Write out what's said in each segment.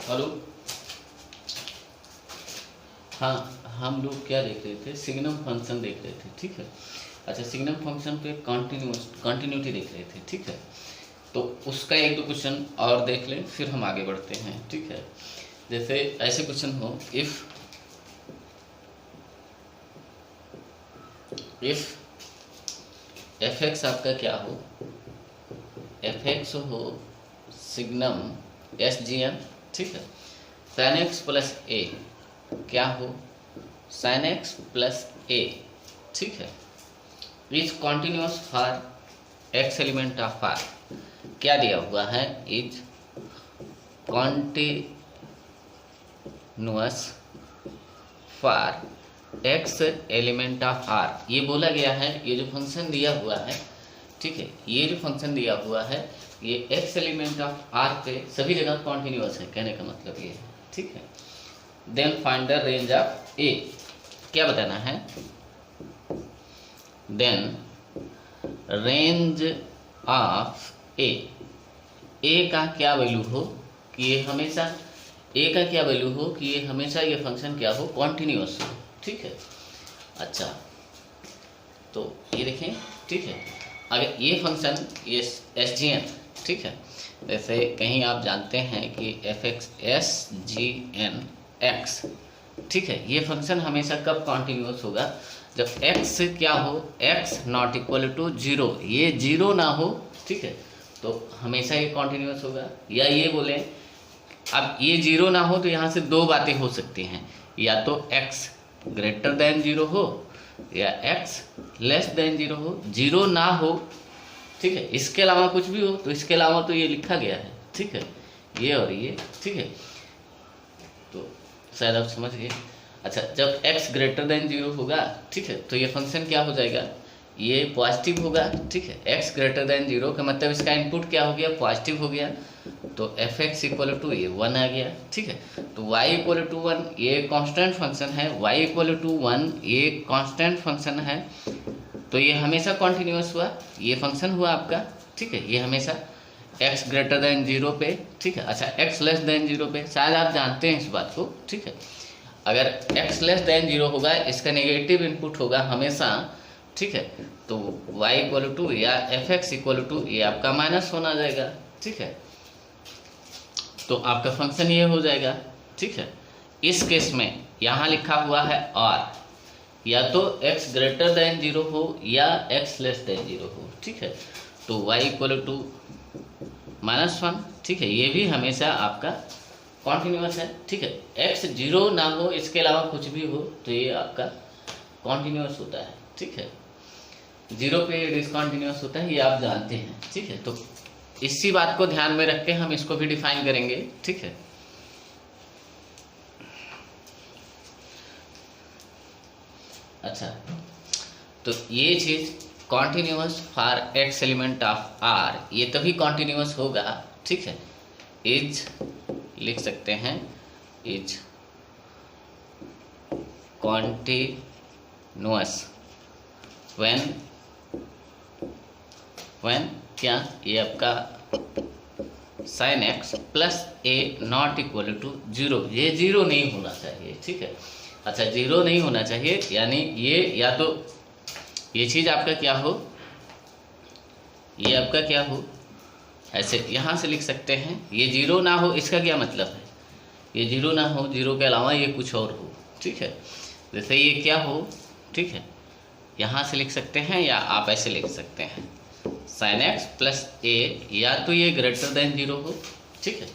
Hello. हाँ, हम लोग क्या देख रहे थे, सिग्नम फंक्शन देख रहे थे, ठीक है। अच्छा, सिग्नम फंक्शन पे कंटिन्यूटी देख रहे थे, ठीक है। तो उसका एक दो क्वेश्चन और देख लें, फिर हम आगे बढ़ते हैं, ठीक है। जैसे ऐसे क्वेश्चन हो, इफ एफ एक्स आपका क्या हो, एफ एक्स हो सिग्नम एस जी एन, ठीक है। साइन एक्स प्लस ए क्या हो, साइन एक्स प्लस ए, ठीक है। Is continuous for x element of R, क्या दिया हुआ है, is continuous for x element of R. ये बोला गया है, ये जो फंक्शन दिया हुआ है, ठीक है, ये जो फंक्शन दिया हुआ है ये एक्स एलिमेंट ऑफ आर पे सभी जगह कॉन्टिन्यूस है, कहने का मतलब ये है, ठीक है। Then find the range of a, क्या बताना है, देन रेंज ऑफ ए का क्या वैल्यू हो कि ये हमेशा, ए का क्या वैल्यू हो कि ये हमेशा ये फंक्शन क्या हो, कॉन्टिन्यूस हो, ठीक है। अच्छा, तो ये देखें, ठीक है। अगर ये फंक्शन ये एस जी एन, ठीक है, जैसे कहीं आप जानते हैं कि F X S G N X, ठीक है, ये फंक्शन हमेशा कब कॉन्टिन्यूस होगा, जब एक्स क्या हो, X not equal to zero, ये जीरो ना हो, ठीक है, तो हमेशा ये कॉन्टिन्यूस होगा। या ये बोलें, अब ये जीरो ना हो तो यहाँ से दो बातें हो सकती हैं, या तो एक्स ग्रेटर देन जीरो हो या एक्स लेस देन जीरो हो, जीरो ना हो, ठीक है, इसके अलावा कुछ भी हो, तो इसके अलावा तो ये लिखा गया है, ठीक है, ये और ये, ठीक है, तो शायद आप समझ गए। अच्छा, जब x ग्रेटर देन जीरो होगा, ठीक है, तो ये फंक्शन क्या हो जाएगा, ये पॉजिटिव होगा, ठीक है। x ग्रेटर देन जीरो का मतलब इसका इनपुट क्या हो गया, पॉजिटिव हो गया, तो एफ एक्स इक्वल टू ये वन आ गया, ठीक है। तो y इक्वल टू वन ये कांस्टेंट फंक्शन है, y इक्वल टू वन ये कांस्टेंट फंक्शन है, तो ये हमेशा कॉन्टिन्यूस हुआ, ये फंक्शन हुआ आपका, ठीक है, ये हमेशा x ग्रेटर देन जीरो पे, ठीक है। अच्छा, x लेस देन जीरो पे, शायद आप जानते हैं इस बात को, ठीक है। अगर x लेस देन जीरो होगा, इसका नेगेटिव इनपुट होगा हमेशा, ठीक है, तो y इक्वल टू या एफ एक्स इक्वल टू ये आपका माइनस वन आ जाएगा, ठीक है। तो आपका फंक्शन ये हो जाएगा, ठीक है। इस केस में यहाँ लिखा हुआ है और, या तो x ग्रेटर देन जीरो हो या x लेस देन जीरो हो, ठीक है, तो y equal to minus one, ठीक है, ये भी हमेशा आपका कॉन्टिन्यूस है, ठीक है। x जीरो ना हो, इसके अलावा कुछ भी हो, तो ये आपका कॉन्टिन्यूस होता है, ठीक है। जीरो पे डिसकॉन्टिन्यूस होता है, ये आप जानते हैं, ठीक है। तो इसी बात को ध्यान में रख के हम इसको भी डिफाइन करेंगे, ठीक है। अच्छा, तो ये चीज continuous for x element of R, ये तभी कॉन्टिन्यूस होगा, ठीक है। इज लिख सकते हैं, इज कॉन्टिन्यूस व्हेन क्या, ये आपका sine x plus a not equal to zero, ये जीरो नहीं होना चाहिए, ठीक है। अच्छा, जीरो नहीं होना चाहिए, यानी ये या तो ये चीज़ आपका क्या हो, ये आपका क्या हो, ऐसे यहाँ से लिख सकते हैं, ये जीरो ना हो, इसका क्या मतलब है, ये जीरो ना हो, जीरो के अलावा ये कुछ और हो, ठीक है। जैसे ये क्या हो, ठीक है, यहाँ से लिख सकते हैं या आप ऐसे लिख सकते हैं, साइन एक्स प्लस ए, या तो ये ग्रेटर देन जीरो हो, ठीक है।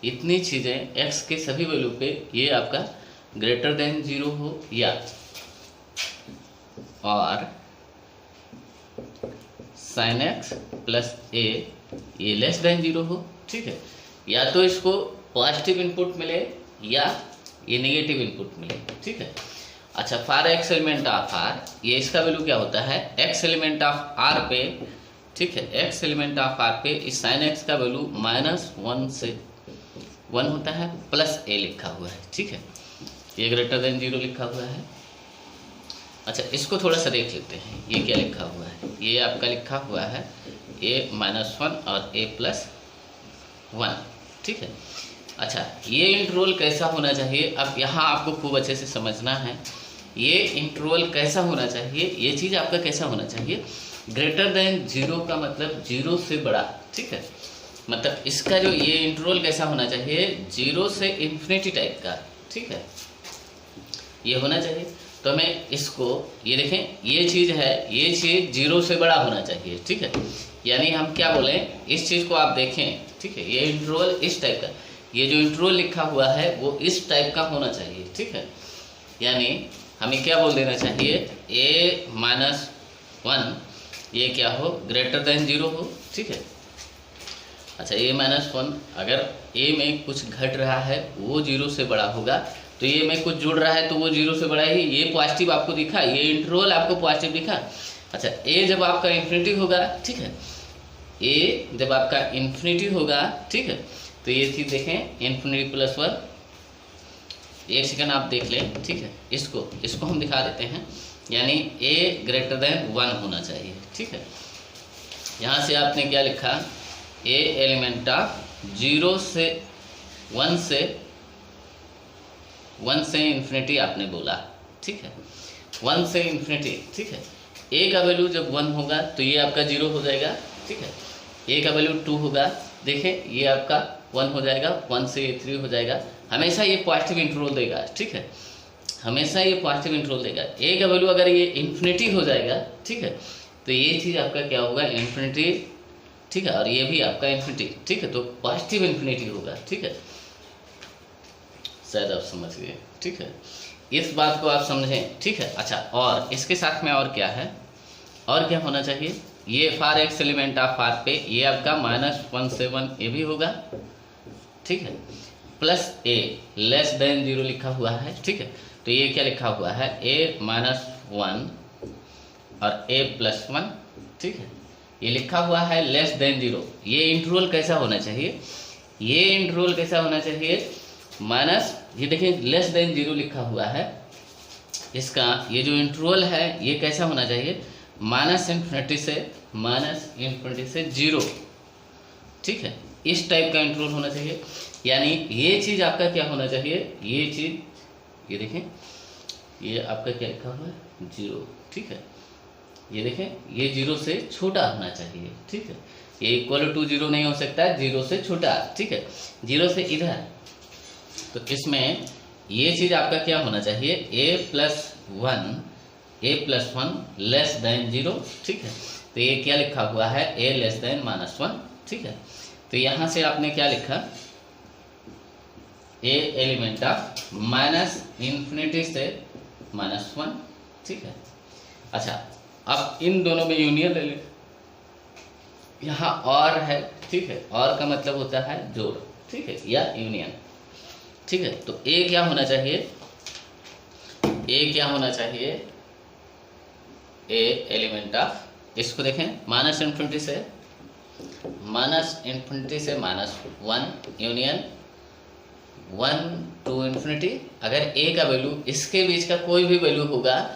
इतनी चीज़ें एक्स के सभी वैल्यू पे ये आपका ग्रेटर देन जीरो हो, या और साइन एक्स प्लस ए ये लेस देन जीरो हो, ठीक है। या तो इसको पॉजिटिव इनपुट मिले या ये नेगेटिव इनपुट मिले, ठीक है। अच्छा, for x element of R, ये इसका वैल्यू क्या होता है, एक्स एलिमेंट ऑफ आर पे, ठीक है, एक्स एलिमेंट ऑफ आर पे इस साइन एक्स का वैल्यू माइनस वन से वन होता है, प्लस ए लिखा हुआ है, ठीक है, ये ग्रेटर देन जीरो लिखा हुआ है। अच्छा, इसको थोड़ा सा देख लेते हैं, ये क्या लिखा हुआ है, ये आपका लिखा हुआ है ए माइनस वन और ए प्लस वन, ठीक है। अच्छा, ये इंटरवल कैसा होना चाहिए, अब यहाँ आपको खूब अच्छे से समझना है। ये इंटरवल कैसा होना चाहिए, ये चीज़ आपका कैसा होना चाहिए, ग्रेटर देन जीरो का मतलब जीरो से बड़ा, ठीक है। मतलब इसका जो ये इंटरवल कैसा होना चाहिए, जीरो से इन्फिनिटी टाइप का, ठीक है, ये होना चाहिए। तो हमें इसको, ये देखें, ये चीज़ है, ये चीज़ जीरो से बड़ा होना चाहिए, ठीक है। यानी हम क्या बोलें, इस चीज़ को आप देखें, ठीक है, ये इंटरवल इस टाइप का, ये जो इंटरवल लिखा हुआ है वो इस टाइप का होना चाहिए, ठीक है। यानी हमें क्या बोल देना चाहिए, a-1 ये क्या हो, ग्रेटर देन जीरो हो, ठीक है। अच्छा, a-1 अगर a में कुछ घट रहा है वो जीरो से बड़ा होगा, तो ये में कुछ जुड़ रहा है तो वो जीरो से बड़ा ही, ये पॉजिटिव आपको दिखा, ये इंटरवल आपको पॉजिटिव दिखा। अच्छा, a जब आपका इन्फिनिटी होगा, ठीक है, a जब आपका इन्फिनिटी होगा, ठीक है, तो ये चीज़ देखें, इन्फिनिटी प्लस 1, एक सेकंड आप देख लें, ठीक है, इसको हम दिखा देते हैं। यानी a ग्रेटर देन 1 होना चाहिए, ठीक है। यहाँ से आपने क्या लिखा, a एलिमेंट ऑफ जीरो से 1 से इन्फिनिटी आपने बोला, ठीक है, 1 से इन्फिनिटी, ठीक है। a का वैल्यू जब 1 होगा तो ये आपका जीरो हो जाएगा, ठीक है। a का वैल्यू 2 होगा, देखें ये आपका 1 हो जाएगा, 1 से ये 3 हो जाएगा। हमेशा ये पॉजिटिव इंटरवल देगा, ठीक है, हमेशा ये पॉजिटिव इंटरवल देगा। a का वैल्यू अगर ये इन्फिनिटी हो जाएगा, ठीक है, तो ये चीज़ आपका क्या होगा, इन्फिनिटी, ठीक है, और ये भी आपका इन्फिनिटी, ठीक है, तो पॉजिटिव इन्फिनिटी होगा, ठीक है। शायद आप समझ गए, ठीक है, इस बात को आप समझें, ठीक है। अच्छा, और इसके साथ में और क्या है, और क्या होना चाहिए, ये for x element of R पे ये आपका -1 से 1 ये भी होगा, ठीक है, plus a less than zero लिखा हुआ है, ठीक है। तो ये क्या लिखा हुआ है, a-1 और a+1, ठीक है, ये लिखा हुआ है लेस देन जीरो। ये इंटरवल कैसा होना चाहिए, ये इंटरवल कैसा होना चाहिए, माइनस, ये देखिए लेस देन जीरो लिखा हुआ है, इसका ये जो इंटरवल है ये कैसा होना चाहिए, -इन्फिनिटी से जीरो, ठीक है, इस टाइप का इंटरवल होना चाहिए। यानी ये चीज़ आपका क्या होना चाहिए, ये चीज़, ये देखें, ये आपका क्या लिखा हुआ है, जीरो, ठीक है, ये देखें, ये जीरो से छोटा होना चाहिए, ठीक है, ये इक्वल टू जीरो नहीं हो सकता है, जीरो से छोटा, ठीक है, जीरो से इधर। तो इसमें ये चीज़ आपका क्या होना चाहिए, a+1 लेस देन जीरो, ठीक है। तो ये क्या लिखा हुआ है, a लेस देन -1, ठीक है। तो यहाँ से आपने क्या लिखा, a एलिमेंट ऑफ -इन्फिनिटी से -1, ठीक है। अच्छा, अब इन दोनों में यूनियन ले लें, यहाँ और है, ठीक है, और का मतलब होता है जोड़, ठीक है, या यूनियन, ठीक है। तो a क्या होना चाहिए, a क्या होना चाहिए, a एलिमेंट ऑफ, इसको देखें, -इन्फिनिटी से -1 यूनियन 1 to इन्फिनिटी। अगर a का वैल्यू इसके बीच का कोई भी वैल्यू होगा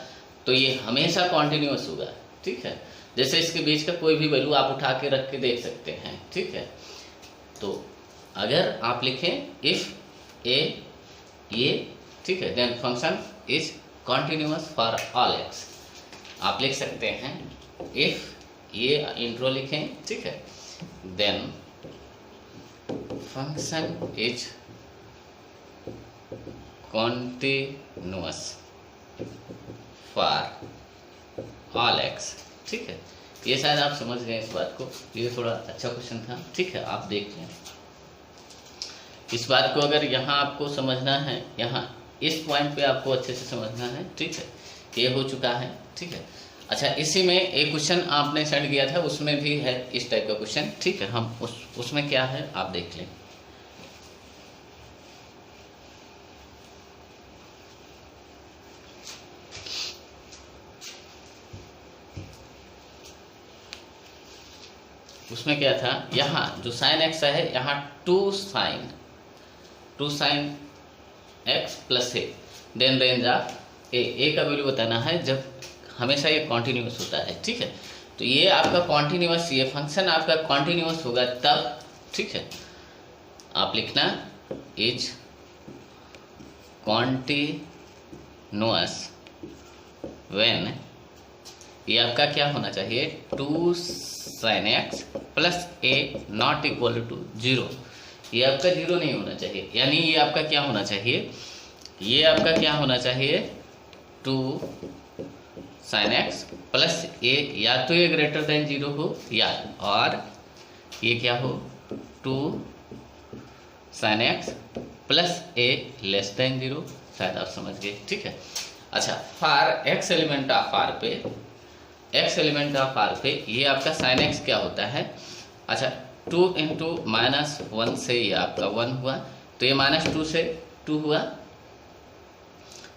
तो ये हमेशा कॉन्टिन्यूस होगा, ठीक है। जैसे इसके बीच का कोई भी वैल्यू आप उठा के रख के देख सकते हैं, ठीक है। तो अगर आप लिखें इफ a ये, ठीक है, then function is continuous for all x, आप लिख सकते हैं इफ ये इंट्रो लिखें, ठीक है, then function is continuous for all x, ठीक है। ये शायद आप समझ गए इस बात को, ये थोड़ा अच्छा क्वेश्चन था, ठीक है, आप देख लें इस बात को। अगर यहाँ आपको समझना है, यहाँ इस पॉइंट पे आपको अच्छे से समझना है, ठीक है, ये हो चुका है, ठीक है। अच्छा, इसी में एक क्वेश्चन आपने सेंड किया था, उसमें भी है इस टाइप का क्वेश्चन, ठीक है, हम उसमें क्या है आप देख लें। उसमें क्या था, यहाँ जो साइन x है, यहाँ 2 sine x plus a, then range of a का वैल्यू बताना है जब हमेशा ये कॉन्टिन्यूस होता है, ठीक है। तो ये आपका कॉन्टिन्यूस, ये फंक्शन आपका कॉन्टिन्यूस होगा तब, ठीक है, आप लिखना इज कॉन्टिन्यूअस व्हेन, ये आपका क्या होना चाहिए, 2 sin x plus a not equal to 0। ये आपका 0 नहीं होना चाहिए, यानी ये आपका क्या होना चाहिए, ये आपका क्या होना चाहिए, 2 sin x प्लस ए, या तो ये ग्रेटर देन 0 हो या और ये क्या हो 2 sin x प्लस ए लेस देन 0। शायद आप समझ गए, ठीक है। अच्छा, for x element of r पे, x एलिमेंट ऑफ r पे ये आपका sin x क्या होता है, अच्छा 2 इंटू -1 से ये आपका 1 हुआ, तो ये -2 से 2 हुआ,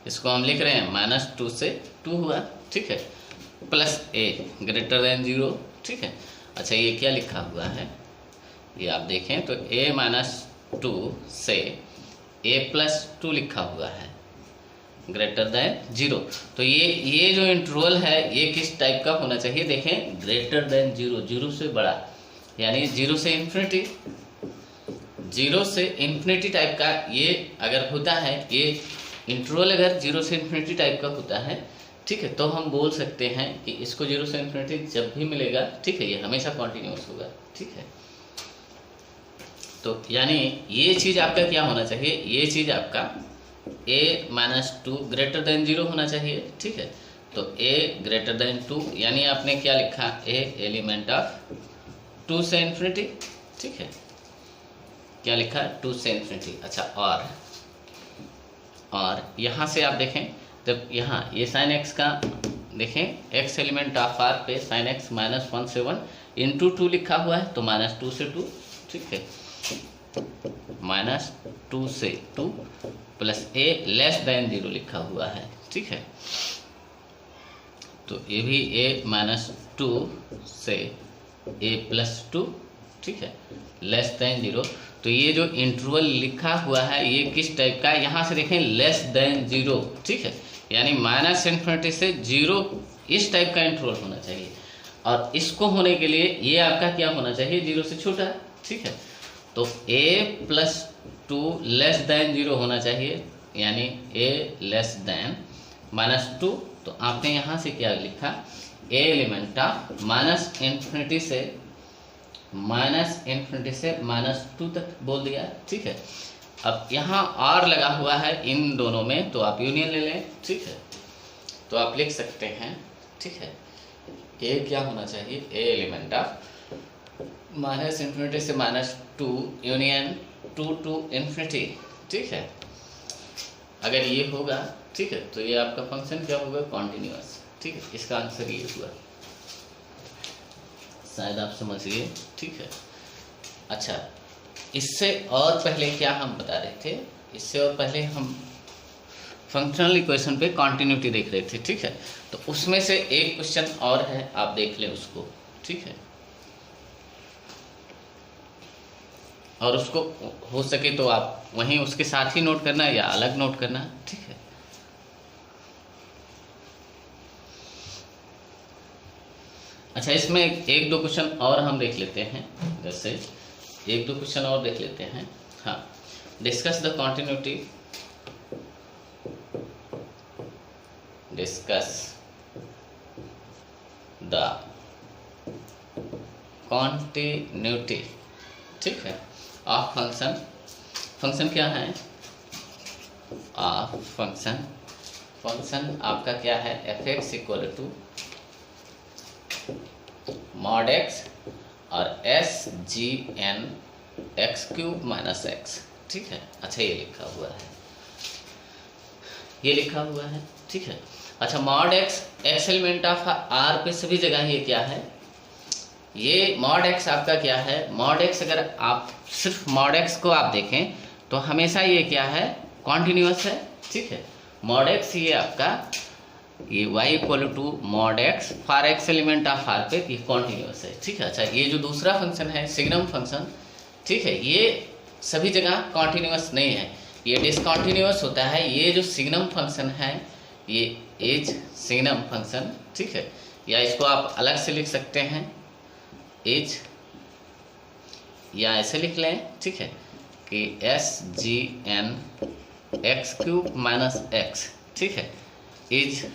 इसको हम लिख रहे हैं -2 से 2 हुआ, ठीक है, प्लस ए ग्रेटर देन 0, ठीक है। अच्छा, ये क्या लिखा हुआ है, ये आप देखें तो a-2 से a+2 लिखा हुआ है ग्रेटर देन 0। तो ये जो इंटरवल है ये किस टाइप का होना चाहिए, देखें ग्रेटर देन 0, 0 से बड़ा, यानी 0 से इन्फिनिटी, 0 से इन्फिनिटी टाइप का ये अगर होता है, ये इंटरवल अगर 0 से इन्फिनिटी टाइप का होता है, ठीक है, तो हम बोल सकते हैं कि इसको 0 से इन्फिनिटी जब भी मिलेगा, ठीक है, ये हमेशा कॉन्टिन्यूस होगा, ठीक है। तो यानी ये चीज़ आपका क्या होना चाहिए, ये चीज़ आपका a-2 ग्रेटर देन 0 होना चाहिए, ठीक है। तो a ग्रेटर देन 2, यानी आपने क्या लिखा, a एलिमेंट ऑफ 2 से इन्फिनिटी, ठीक है, क्या लिखा 2 से इन्फिनिटी। अच्छा, और यहाँ से आप देखें, जब यहाँ ये sin x का देखें, x एलिमेंट ऑफ r पे sin x -1 से 1 इंटू 2 लिखा हुआ है, तो -2 से 2, ठीक है, -2 से 2 प्लस a लेस देन 0 लिखा हुआ है, ठीक है। तो ये भी a-2 से a+2, ठीक है, लेस देन 0। तो ये जो इंटरवल लिखा हुआ है ये किस टाइप का है, यहाँ से देखें लेस देन 0, ठीक है, यानी -∞ से 0 इस टाइप का इंटरवल होना चाहिए, और इसको होने के लिए ये आपका क्या होना चाहिए, 0 से छोटा, ठीक है। तो a+2 लेस देन 0 होना चाहिए, यानी a लेस देन -2। तो आपने यहाँ से क्या लिखा, a एलिमेंट ऑफ -∞ से -2 तक बोल दिया, ठीक है। अब यहाँ और लगा हुआ है इन दोनों में, तो आप यूनियन ले लें, ठीक है। तो आप लिख सकते हैं, ठीक है, a क्या होना चाहिए, a एलिमेंट ऑफ -∞ से -2 यूनियन 2 to इन्फिनिटी, ठीक है। अगर ये होगा, ठीक है, तो ये आपका फंक्शन क्या होगा, कॉन्टिन्यूअस, ठीक है। इसका आंसर ये हुआ, शायद आप समझ गए, ठीक है। अच्छा, इससे और पहले क्या हम बता रहे थे, इससे और पहले हम फंक्शनल इक्वेशन पे कॉन्टिन्यूटी देख रहे थे, ठीक है। तो उसमें से एक क्वेश्चन और है, आप देख लें उसको, ठीक है, और उसको हो सके तो आप वहीं उसके साथ ही नोट करना या अलग नोट करना, ठीक है। अच्छा, इसमें एक दो क्वेश्चन और हम देख लेते हैं, जैसे एक दो क्वेश्चन और देख लेते हैं। हाँ, discuss the continuity, discuss the continuity, ठीक है, ऑफ फंक्शन। फंक्शन क्या है, ऑफ फंक्शन, फंक्शन आपका क्या है, f(x) = mod x और sgn x³ - x, ठीक है। अच्छा, ये लिखा हुआ है, ये लिखा हुआ है, ठीक है। अच्छा, mod x x element of r पे सभी जगह ये क्या है, ये mod x आपका क्या है, mod x अगर आप सिर्फ mod x को आप देखें तो हमेशा ये क्या है, कॉन्टिन्यूअस है, ठीक है। mod x ये आपका ये y = mod x for x element of r पे ये कॉन्टिन्यूअस है, ठीक है। अच्छा, ये जो दूसरा फंक्शन है सिग्नम फंक्शन, ठीक है, ये सभी जगह कॉन्टिन्यूअस नहीं है, ये डिसकॉन्टिन्यूअस होता है। ये जो सिग्नम फंक्शन है ये एज सिग्नम फंक्शन, ठीक है, या इसको आप अलग से लिख सकते हैं एज, या ऐसे लिख लें, ठीक है, कि s G N x cube minus x, ठीक है, इज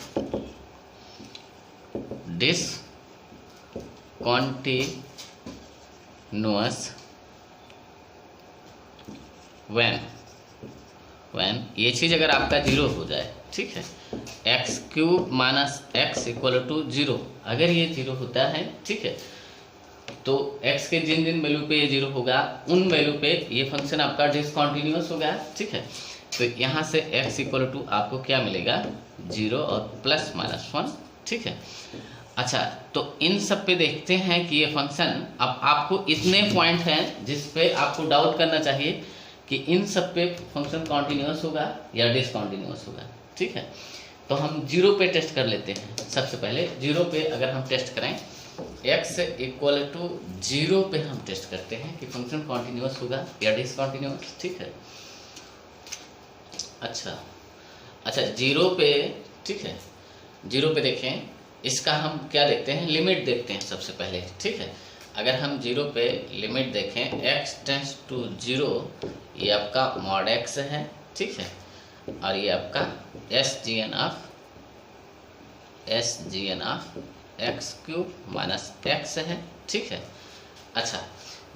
डिसकंटिन्यूअस व्हेन ये चीज़ अगर आपका जीरो हो जाए, ठीक है, x cube minus x equal to zero, अगर ये जीरो होता है, ठीक है, तो x के जिन जिन वैल्यू पे ये जीरो होगा उन वैल्यू पे ये फंक्शन आपका डिसकंटिन्यूअस होगा, ठीक है। तो यहाँ से x इक्वल टू आपको क्या मिलेगा, जीरो और प्लस माइनस वन, ठीक है। अच्छा, तो इन सब पे देखते हैं कि ये फंक्शन, अब आपको इतने पॉइंट हैं जिस पे आपको डाउट करना चाहिए कि इन सब पे फंक्शन कॉन्टिन्यूअस होगा या डिसकंटिन्यूअस होगा, ठीक है। तो हम जीरो पे टेस्ट कर लेते हैं। सबसे पहले जीरो पे अगर हम टेस्ट करें, x इक्वल टू जीरो पे हम टेस्ट करते हैं कि फंक्शन कॉन्टिन्यूअस होगा या डिसकंटिन्यूअस, ठीक है। अच्छा जीरो पे, ठीक है, जीरो पे देखें, इसका हम क्या देखते हैं, लिमिट देखते हैं सबसे पहले, ठीक है। अगर हम जीरो पे लिमिट देखें, x टेंस टू जीरो, ये आपका मॉड x है, ठीक है, और ये आपका s ji n of x cube minus x है, ठीक है। अच्छा,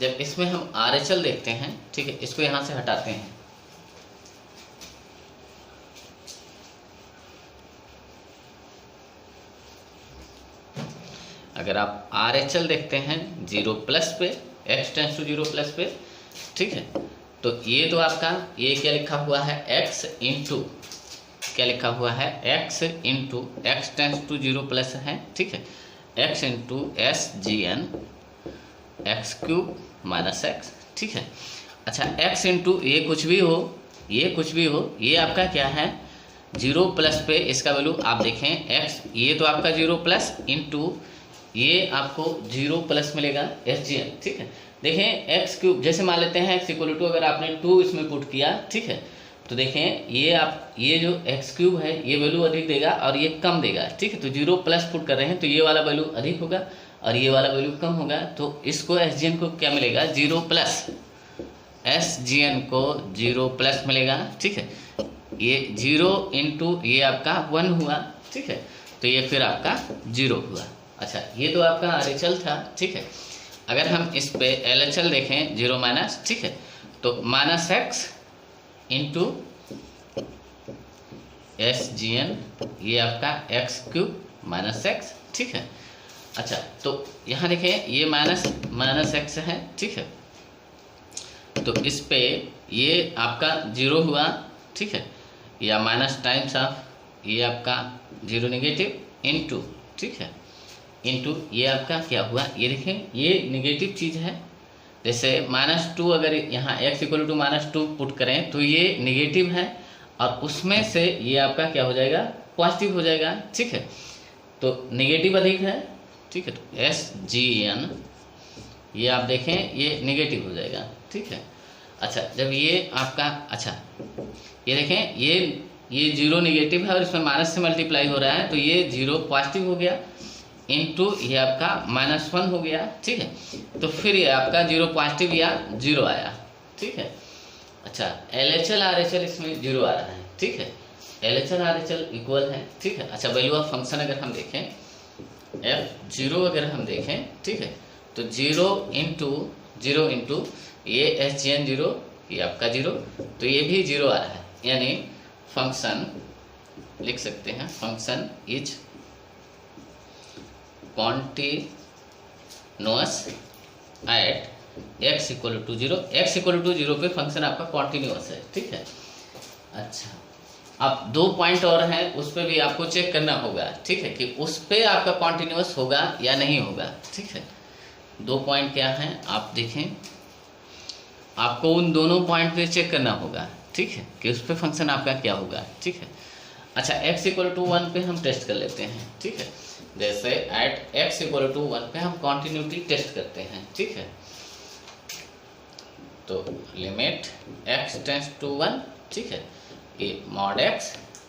जब इसमें हम RHL देखते हैं, ठीक है, इसको यहाँ से हटाते हैं, अगर आप RHL देखते हैं जीरो प्लस पे, x tends to zero plus पे, ठीक है, तो ये तो आपका ये क्या लिखा हुआ है, x इंटू क्या लिखा हुआ है, x into x tends to zero plus है, ठीक है, x into s G N x cube minus x, ठीक है। अच्छा, x इंटू ये कुछ भी हो, ये कुछ भी हो, ये आपका क्या है, जीरो प्लस पे इसका वैल्यू आप देखें x, ये तो आपका जीरो प्लस इंटू ये आपको जीरो प्लस मिलेगा एस जी एन, ठीक है। देखें एक्स क्यूब, जैसे मान लेते हैं एक्स इक्वल टू, अगर आपने टू इसमें पुट किया, ठीक है, तो देखें ये आप ये जो एक्स क्यूब है ये वैल्यू अधिक देगा और ये कम देगा, ठीक है। तो जीरो प्लस पुट कर रहे हैं तो ये वाला वैल्यू अधिक होगा और ये वाला वैल्यू कम होगा, तो इसको एस जी एन को क्या मिलेगा, जीरो प्लस, एस जी एन को जीरो प्लस मिलेगा, ठीक है। ये जीरो इंटू ये आपका वन हुआ, ठीक है, तो ये फिर आपका जीरो हुआ। अच्छा, ये तो आपका RHL था, ठीक है। अगर हम इस पे LHL देखें, जीरो माइनस, ठीक है, तो माइनस एक्स इंटू एस जी एन, ये आपका एक्स क्यूब माइनस एक्स, ठीक है। अच्छा, तो यहाँ देखें ये माइनस एक्स है, ठीक है, तो इस पे ये आपका जीरो हुआ, ठीक है, या माइनस टाइम्स ऑफ ये आपका जीरो नेगेटिव इंटू, ठीक है, इंटू ये आपका क्या हुआ, ये देखें ये नेगेटिव चीज़ है, जैसे माइनस टू, अगर यहाँ x equal to minus two put करें तो ये नेगेटिव है और उसमें से ये आपका क्या हो जाएगा, पॉजिटिव हो जाएगा, ठीक है। तो नेगेटिव अधिक है, ठीक है, तो एस जी एन ये आप देखें ये नेगेटिव हो जाएगा, ठीक है। अच्छा, जब ये आपका, अच्छा ये देखें ये जीरो नेगेटिव है और इसमें माइनस से मल्टीप्लाई हो रहा है, तो ये जीरो पॉजिटिव हो गया इंटू ये आपका माइनस वन हो गया, ठीक है। तो फिर ये आपका जीरो पॉजिटिव या जीरो आया, ठीक है। अच्छा, LHL RHL इसमें जीरो आ रहा है, ठीक है, LHL RHL इक्वल है, ठीक है। अच्छा, वैल्यू ऑफ फंक्शन अगर हम देखें, F0 अगर हम देखें, ठीक है, तो जीरो इंटू ये एस जी एन जीरो, ये आपका जीरो, तो ये भी जीरो आ रहा है, यानी फंक्शन लिख सकते हैं, function is continuous at x equal to zero, x equal to zero पे फंक्शन आपका कॉन्टिन्यूअस है, ठीक है। अच्छा, अब दो पॉइंट और हैं, उस पर भी आपको चेक करना होगा, ठीक है, कि उस पर आपका कॉन्टिन्यूअस होगा या नहीं होगा, ठीक है। दो पॉइंट क्या हैं आप देखें, आपको उन दोनों पॉइंट पे चेक करना होगा, ठीक है, कि उस पर फंक्शन आपका क्या होगा, ठीक है। अच्छा, x इक्वल टू वन पे हम टेस्ट कर लेते हैं, ठीक है, जैसे at x equal to one पे हम कॉन्टिन्यूटी टेस्ट करते हैं, ठीक है। तो limit x tends to one, ठीक है, ये मॉड x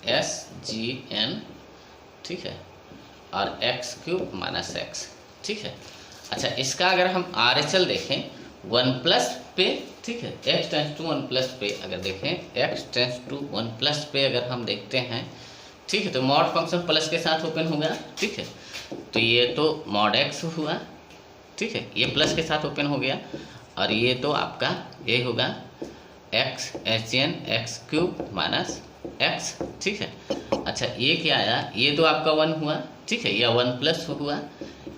एस जी एन, ठीक है, और एक्स क्यूब माइनस एक्स, ठीक है। अच्छा, इसका अगर हम RHL देखें वन प्लस पे, ठीक है। x टेंस टू 1 प्लस पे अगर देखें, x टेंस टू 1 प्लस पे अगर हम देखते हैं, ठीक है, तो मॉड फंक्शन प्लस के साथ ओपन होगा, ठीक है। तो ये तो मॉड x हुआ, ठीक है, ये प्लस के साथ ओपन हो गया, और ये तो आपका ये होगा x एचएन एक्स क्यूब माइनस x, ठीक है। अच्छा ये क्या आया, ये तो आपका 1 हुआ, ठीक है, या 1 प्लस हुआ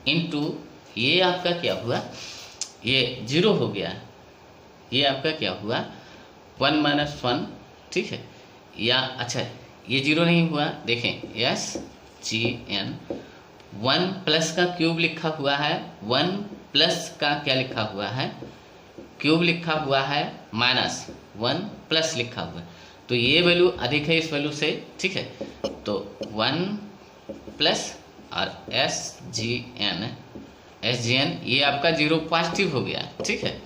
इनटू ये आपका क्या हुआ, ये 0 हो गया, ये आपका क्या हुआ 1 माइनस 1, ठीक है, या अच्छा ये 0 नहीं हुआ, देखें एस जी एन 1 प्लस का क्यूब लिखा हुआ है, 1 प्लस का क्या लिखा हुआ है, क्यूब लिखा हुआ है, माइनस 1 प्लस लिखा हुआ है, तो ये वैल्यू अधिक है इस वैल्यू से, ठीक है। तो 1 प्लस और एस जी एन ये आपका 0 पॉजिटिव हो गया, ठीक है।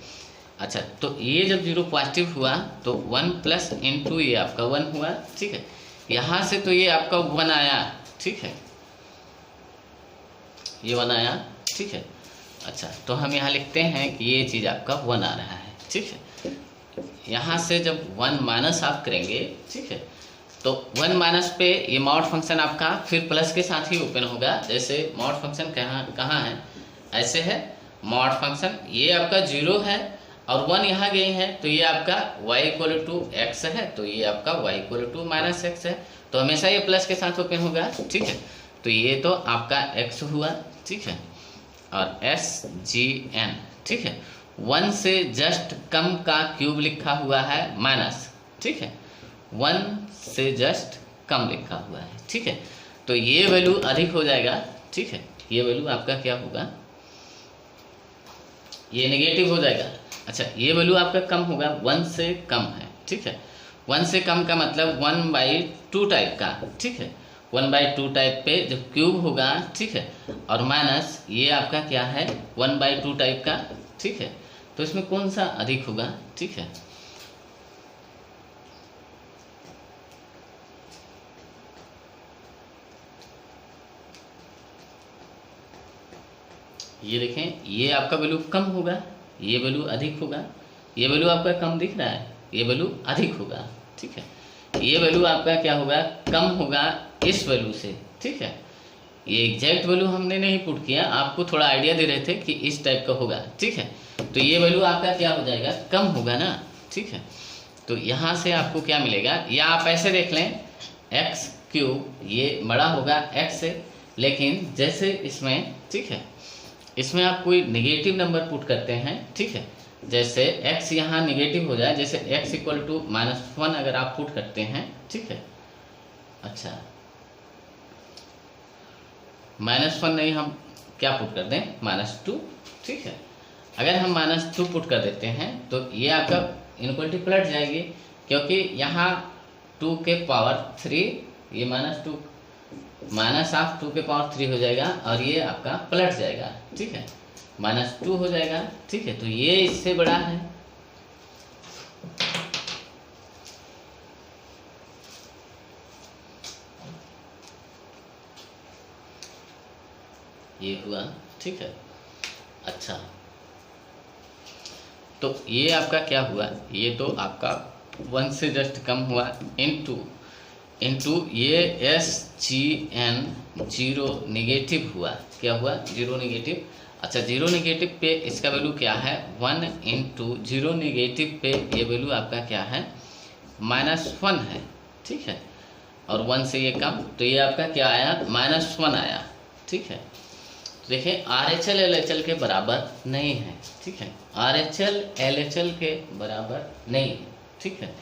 अच्छा तो ये जब 0 पॉजिटिव हुआ तो 1 प्लस इंटू ये आपका 1 हुआ, ठीक है, यहाँ से तो ये आपका 1 आया, ठीक है, ये 1 आया, ठीक है। अच्छा तो हम यहाँ लिखते हैं कि ये चीज़ आपका 1 आ रहा है, ठीक है। यहाँ से जब 1 माइनस आप करेंगे, ठीक है, तो 1 माइनस पे ये मॉड फंक्शन आपका फिर प्लस के साथ ही ओपन होगा, जैसे मॉड फंक्शन कहाँ है, ऐसे है मॉड फंक्शन, ये आपका 0 है और 1 यहाँ गए हैं, तो ये आपका y इक्वल टू एक्स है, तो ये आपका y equal to minus x है, तो हमेशा ये प्लस के साथ ओपन होगा, ठीक है। तो ये तो आपका x हुआ, ठीक है, और एस जी एन, ठीक है, 1 से जस्ट कम का क्यूब लिखा हुआ है माइनस, ठीक है, 1 से जस्ट कम लिखा हुआ है, ठीक है। तो ये वैल्यू अधिक हो जाएगा, ठीक है, ये वैल्यू आपका क्या होगा, ये नेगेटिव हो जाएगा। अच्छा ये वैल्यू आपका कम होगा, 1 से कम है, ठीक है, 1 से कम का मतलब 1/2 टाइप का, ठीक है, 1/2 टाइप पे जब क्यूब होगा, ठीक है, और माइनस ये आपका क्या है 1/2 टाइप का, ठीक है, तो इसमें कौन सा अधिक होगा, ठीक है। ये देखें ये आपका वैल्यू कम होगा, ये वैल्यू अधिक होगा, ये वैल्यू आपका कम दिख रहा है, ये वैल्यू अधिक होगा, ठीक है, ये वैल्यू आपका क्या होगा कम होगा इस वैल्यू से, ठीक है। ये एग्जैक्ट वैल्यू हमने नहीं पुट किया, आपको थोड़ा आइडिया दे रहे थे कि इस टाइप का होगा, ठीक है। तो ये वैल्यू आपका क्या हो जाएगा कम होगा ना, ठीक है। तो यहाँ से आपको क्या मिलेगा, या आप ऐसे देख लें एक्स क्यूब ये बड़ा होगा एक्स से, लेकिन जैसे इसमें, ठीक है, इसमें आप कोई नेगेटिव नंबर पुट करते हैं, ठीक है, जैसे x यहाँ नेगेटिव हो जाए, जैसे x इक्वल टू -1 अगर आप पुट करते हैं, ठीक है। अच्छा -1 नहीं, हम क्या पुट कर दें -2, ठीक है। अगर हम -2 पुट कर देते हैं तो ये आपका इनक्वलिटी पलट जाएगी, क्योंकि यहाँ 2 के पावर 3 ये -2 -2 के पावर 3 हो जाएगा, और ये आपका पलट जाएगा, ठीक है, -2 हो जाएगा, ठीक है। तो ये इससे बड़ा है, ये हुआ, ठीक है। अच्छा तो ये आपका क्या हुआ, ये तो आपका 1 से जस्ट कम हुआ, इनटू ये एस जी एन 0 नेगेटिव हुआ, क्या हुआ 0 नेगेटिव। अच्छा 0 नेगेटिव पे इसका वैल्यू क्या है 1 इंटू 0 नेगेटिव पे ये वैल्यू आपका क्या है -1 है, ठीक है, और 1 से ये कम, तो ये आपका क्या आया -1 आया, ठीक है। तो देखिए RHL LHL के बराबर नहीं है, ठीक है, RHL LHL के बराबर नहीं है, ठीक है।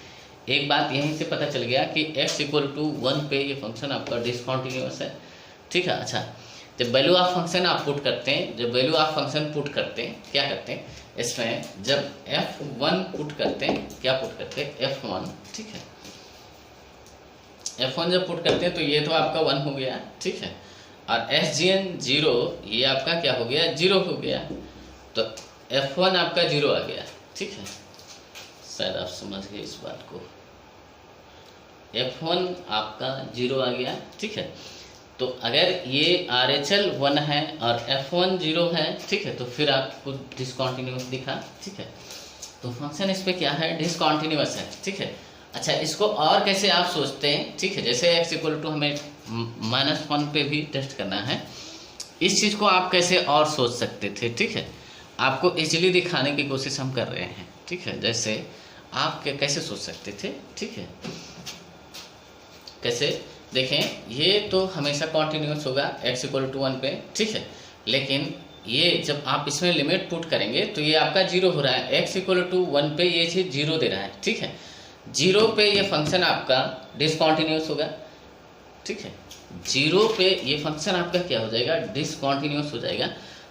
एक बात यहीं से पता चल गया कि x इक्वल टू 1 पे ये फंक्शन आपका डिसकंटिन्यूअस है, ठीक है। अच्छा जब वैल्यू ऑफ फंक्शन आप पुट करते हैं, जब वैल्यू ऑफ फंक्शन पुट करते हैं क्या करते हैं, इसमें जब f1 पुट करते हैं, क्या पुट करते हैं f1, ठीक है, f1 जब पुट करते हैं तो ये तो आपका 1 हो गया, ठीक है, और SGN 0 ये आपका क्या हो गया 0 हो गया, तो f1 आपका 0 आ गया, ठीक है। शायद आप समझ गए इस बात को, f1 आपका 0 आ गया, ठीक है। तो अगर ये RHL 1 है और f1 0 है, ठीक है, तो फिर आपको डिसकंटिन्यूअस दिखा, ठीक है। तो फंक्शन इस पे क्या है, डिसकंटिन्यूअस है, ठीक है। अच्छा, इसको और कैसे आप सोचते हैं, ठीक है, जैसे x इक्वल टू हमें -1 पे भी टेस्ट करना है, इस चीज़ को आप कैसे और सोच सकते थे, ठीक है। आपको इजीली दिखाने की कोशिश हम कर रहे हैं, ठीक है। जैसे आप कैसे सोच सकते थे, ठीक है, कैसे देखें, ये तो हमेशा कॉन्टिन्यूस होगा x इक्वल टू 1 पे, ठीक है। लेकिन ये जब आप इसमें लिमिट पुट करेंगे तो ये आपका 0 हो रहा है, x इक्वल टू 1 पे ये चीज़ 0 दे रहा है, ठीक है। 0 पे ये फंक्शन आपका डिसकंटिन्यूस होगा, ठीक है। 0 पे ये फंक्शन आपका क्या हो जाएगा, डिसकंटिन्यूस हो जाएगा।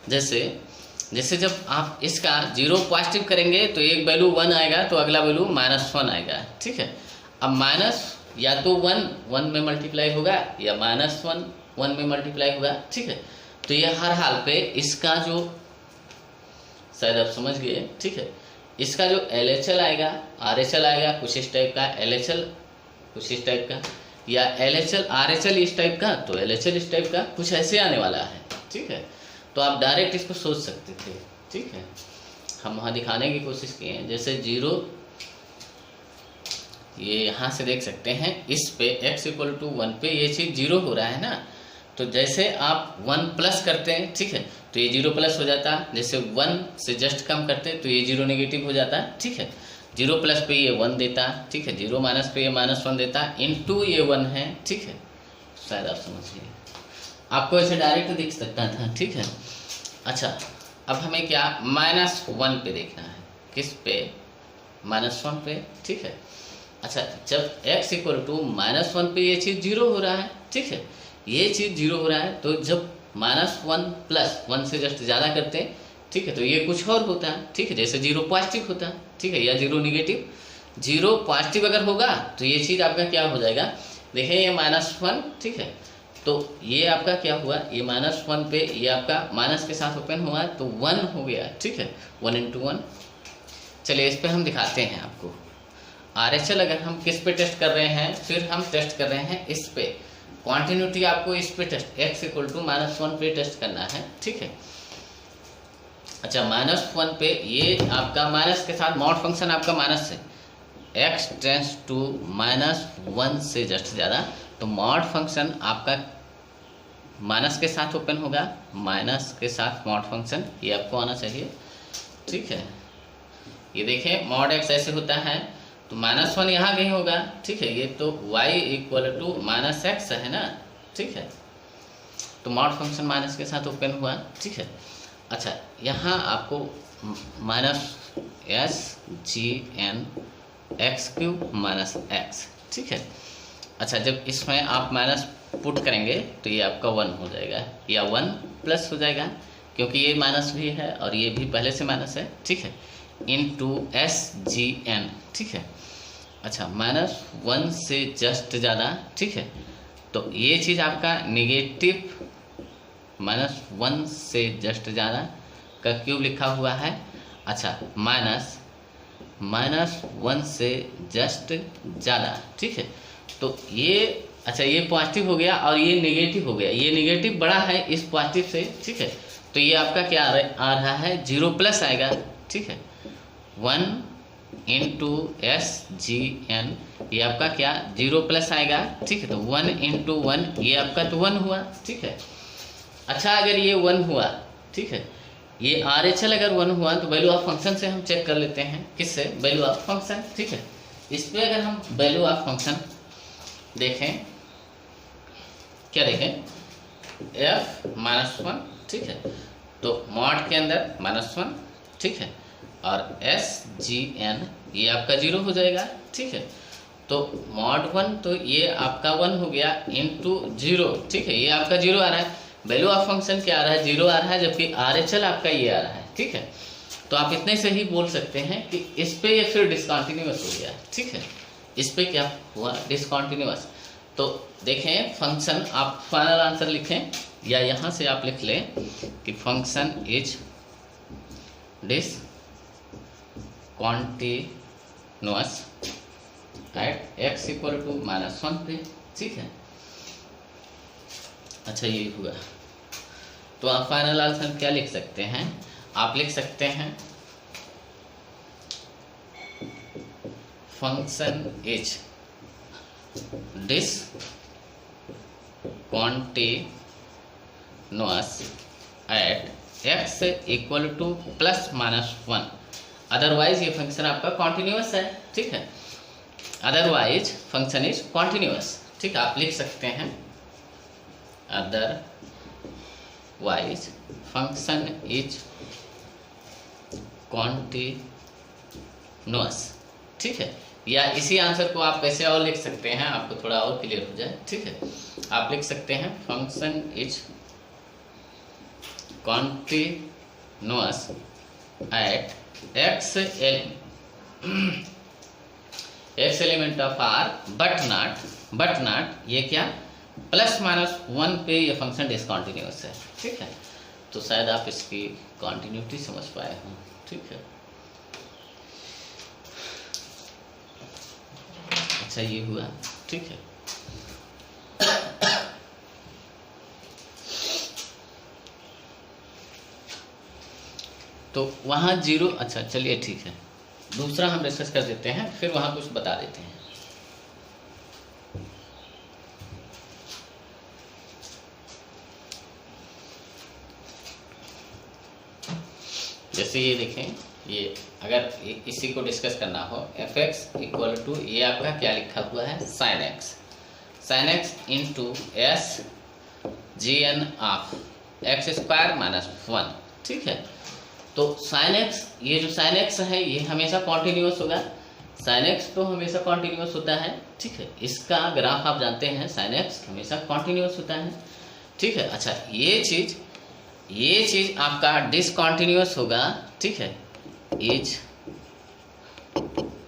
जैसे जब आप इसका 0 पॉजिटिव करेंगे तो एक वैल्यू 1 आएगा, तो अगला वैल्यू -1 आएगा, ठीक है। अब माइनस या तो 1 में मल्टीप्लाई होगा या -1 1 में मल्टीप्लाई होगा, ठीक है। तो ये हर हाल पे इसका जो, शायद आप समझ गए, ठीक है, इसका जो LHL आएगा, RHL आएगा कुछ इस टाइप का, LHL कुछ इस टाइप का, या LHL RHL इस टाइप का, तो LHL इस टाइप का कुछ ऐसे आने वाला है, ठीक है। तो आप डायरेक्ट इसको सोच सकते थे, ठीक है। हम वहाँ दिखाने की कोशिश किए हैं, जैसे 0, ये यहाँ से देख सकते हैं, इस पे x इक्वल टू 1 पे ये चीज़ 0 हो रहा है ना, तो जैसे आप 1 प्लस करते हैं, ठीक है, तो ये 0 प्लस हो जाता है। जैसे 1 से जस्ट कम करते हैं तो ये 0 नेगेटिव हो जाता है, ठीक है। 0 प्लस पे ये 1 देता है, ठीक है। 0 माइनस पे ये -1 देता है, इनटू ये 1 है, ठीक है। शायद आप समझ गए, आपको ऐसे डायरेक्ट दिख सकता था, ठीक है। अच्छा, अब हमें क्या -1 पे देखना है, किस पे, -1 पे, ठीक है। अच्छा, जब x इक्वल टू -1 पे ये चीज़ 0 हो रहा है, ठीक है, ये चीज़ 0 हो रहा है, तो जब -1 प्लस 1 से जस्ट ज़्यादा करते हैं, ठीक है, तो ये कुछ और होता है, ठीक है। जैसे 0 पॉजिटिव होता है, ठीक है, या 0 निगेटिव। 0 पॉजिटिव अगर होगा तो ये चीज़ आपका क्या हो जाएगा, देखें ये -1, ठीक है, तो ये आपका क्या हुआ, ये -1 पे ये आपका माइनस के साथ ओपन हुआ तो 1 हो गया, ठीक है, 1 × 1। चलिए इस पे हम दिखाते हैं आपको। RHL अगर हम किस पे टेस्ट कर रहे हैं, फिर हम टेस्ट कर रहे हैं इस पे, क्वांटिन्यूटी आपको इस पे टेस्ट, x इक्वल टू -1 पे टेस्ट करना है, ठीक है। अच्छा, -1 पे ये आपका माइनस के साथ मॉड फंक्शन आपका माइनस है, x टेंड्स टू -1 से जस्ट ज़्यादा, तो मॉड फंक्शन आपका माइनस के साथ ओपन होगा, माइनस के साथ मॉड फंक्शन, ये आपको आना चाहिए, ठीक है। ये देखें मॉड x ऐसे होता है, तो -1 यहाँ कहीं होगा, ठीक है। ये तो y इक्वल टू -x है ना, ठीक है, तो मॉड फंक्शन माइनस के साथ ओपन हुआ, ठीक है। अच्छा, यहाँ आपको -SGN x3 ठीक है। अच्छा, जब इसमें आप माइनस पुट करेंगे तो ये आपका 1 हो जाएगा, या 1 प्लस हो जाएगा, क्योंकि ये माइनस भी है और ये भी पहले से माइनस है, ठीक है, इनटू SGN, ठीक है। अच्छा, -1 से जस्ट ज़्यादा, ठीक है, तो ये चीज़ आपका नेगेटिव -1 से जस्ट ज़्यादा का क्यूब लिखा हुआ है। अच्छा, -1 से जस्ट ज़्यादा, ठीक है, तो ये, अच्छा ये पॉजिटिव हो गया और ये नेगेटिव हो गया, ये नेगेटिव बड़ा है इस पॉजिटिव से, ठीक है, तो ये आपका क्या आ रहा है, 0 प्लस आएगा, ठीक है, 1 × SGN, ये आपका क्या 0 प्लस आएगा, ठीक है, तो 1 × 1 ये आपका तो 1 हुआ, ठीक है। अच्छा, अगर ये 1 हुआ, ठीक है, ये RHL अगर 1 हुआ तो वैल्यू ऑफ फंक्शन से हम चेक कर लेते हैं, किससे, वैल्यू ऑफ फंक्शन, ठीक है। इस पर अगर हम वैल्यू ऑफ फंक्शन देखें, क्या देखें, f-1, ठीक है, तो मॉड के अंदर -1, ठीक है, और SGN ये आपका 0 हो जाएगा, ठीक है, तो मॉड 1 तो ये आपका 1 हो गया इनटू 0, ठीक है, ये आपका 0 आ रहा है, वैल्यू ऑफ फंक्शन क्या आ रहा है, 0 आ रहा है, जबकि RHL आपका ये आ रहा है, ठीक है। तो आप इतने से ही बोल सकते हैं कि इस पे ये फिर डिसकंटिन्यूअस हो गया, ठीक है, इस पे क्या हुआ, डिसकंटिन्यूअस। तो देखें फंक्शन, आप फाइनल आंसर लिखें या यहाँ से आप लिख लें कि function is discontinuous at x equal to -1 पे, ठीक है। अच्छा, ये हुआ, तो आप फाइनल आंसर क्या लिख सकते हैं, आप लिख सकते हैं function is discontinuous at x equal to plus minus 1, otherwise ये फंक्शन आपका कॉन्टिन्यूअस है, ठीक है। अदरवाइज फंक्शन इज कॉन्टिन्यूअस, ठीक है। आप लिख सकते हैं अदरवाइज फंक्शन इज कॉन्टिन्यूअस, ठीक है। या इसी आंसर को आप कैसे और लिख सकते हैं, आपको थोड़ा और क्लियर हो जाए, ठीक है। आप लिख सकते हैं function is continuous at x element of r but not ये क्या प्लस माइनस 1 पे ये फंक्शन डिसकंटिन्यूअस है, ठीक है। तो शायद आप इसकी कॉन्टिन्यूटी समझ पाए हों, ठीक है। अच्छा ये हुआ, ठीक है। तो वहाँ जीरो, अच्छा चलिए ठीक है, दूसरा हम डिस्कस कर देते हैं, फिर वहाँ कुछ बता देते हैं। जैसे ये देखें, ये अगर इसी को डिस्कस करना हो एफ एक्स इक्वल टू ये आपका क्या लिखा हुआ है sine x into s ji n of x square minus 1, ठीक है। तो साइन एक्स, ये जो साइन एक्स है ये हमेशा कॉन्टिन्यूअस होगा, साइन एक्स तो हमेशा कॉन्टिन्यूअस होता है, ठीक है। इसका ग्राफ आप जानते हैं, साइन एक्स हमेशा कॉन्टिन्यूअस होता है, ठीक है। अच्छा ये चीज आपका डिसकॉन्टिन्यूअस होगा, ठीक है। इज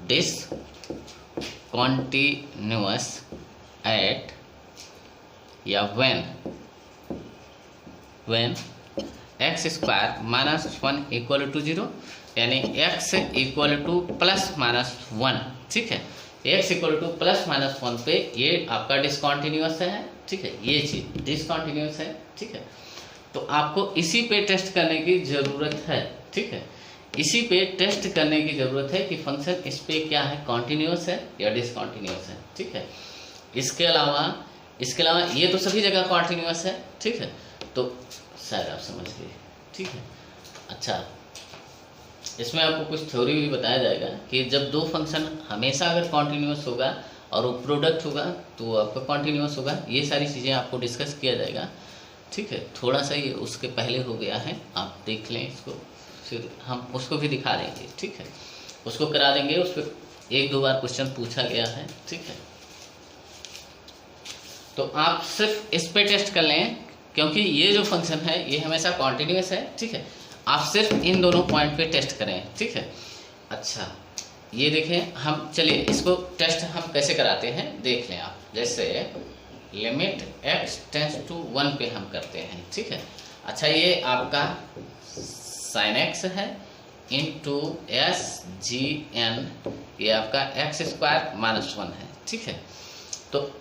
डिसकॉन्टिन्यूअस एट या when x square minus 1 equal to 0, यानी x equal to plus minus 1, ठीक है। x equal to plus minus 1 पे ये आपका डिसकॉन्टिन्यूअस है, ठीक है। ये चीज डिसकॉन्टिन्यूअस है, ठीक है। तो आपको इसी पे टेस्ट करने की ज़रूरत है, ठीक है। इसी पे टेस्ट करने की ज़रूरत है कि फंक्शन इस पे क्या है, कॉन्टिन्यूअस है या डिसकॉन्टिन्यूअस है, ठीक है। इसके अलावा ये तो सभी जगह कॉन्टिन्यूअस है, ठीक है। तो शायद आप समझ गए, ठीक है। अच्छा इसमें आपको कुछ थ्योरी भी बताया जाएगा कि जब दो फंक्शन हमेशा अगर कॉन्टिन्यूअस होगा और वो प्रोडक्ट होगा तो वो आपका कॉन्टिन्यूअस होगा, ये सारी चीज़ें आपको डिस्कस किया जाएगा, ठीक है। थोड़ा सा ये उसके पहले हो गया है, आप देख लें इसको, फिर हम उसको भी दिखा देंगे, ठीक है। उसको करा देंगे, उस पर 1-2 बार क्वेश्चन पूछा गया है, ठीक है। तो आप सिर्फ इस पे टेस्ट कर लें, क्योंकि ये जो फंक्शन है ये हमेशा कॉन्टिन्यूअस है, ठीक है। आप सिर्फ इन दोनों पॉइंट पे टेस्ट करें, ठीक है। अच्छा ये देखें, हम चलिए इसको टेस्ट हम कैसे कराते हैं देख लें आप। जैसे लिमिट x टेंड्स टू 1 पे हम करते हैं, ठीक है। अच्छा ये आपका साइन x है इंटू एस जी एन, ये आपका एक्स स्क्वायर माइनस 1 है, ठीक है। तो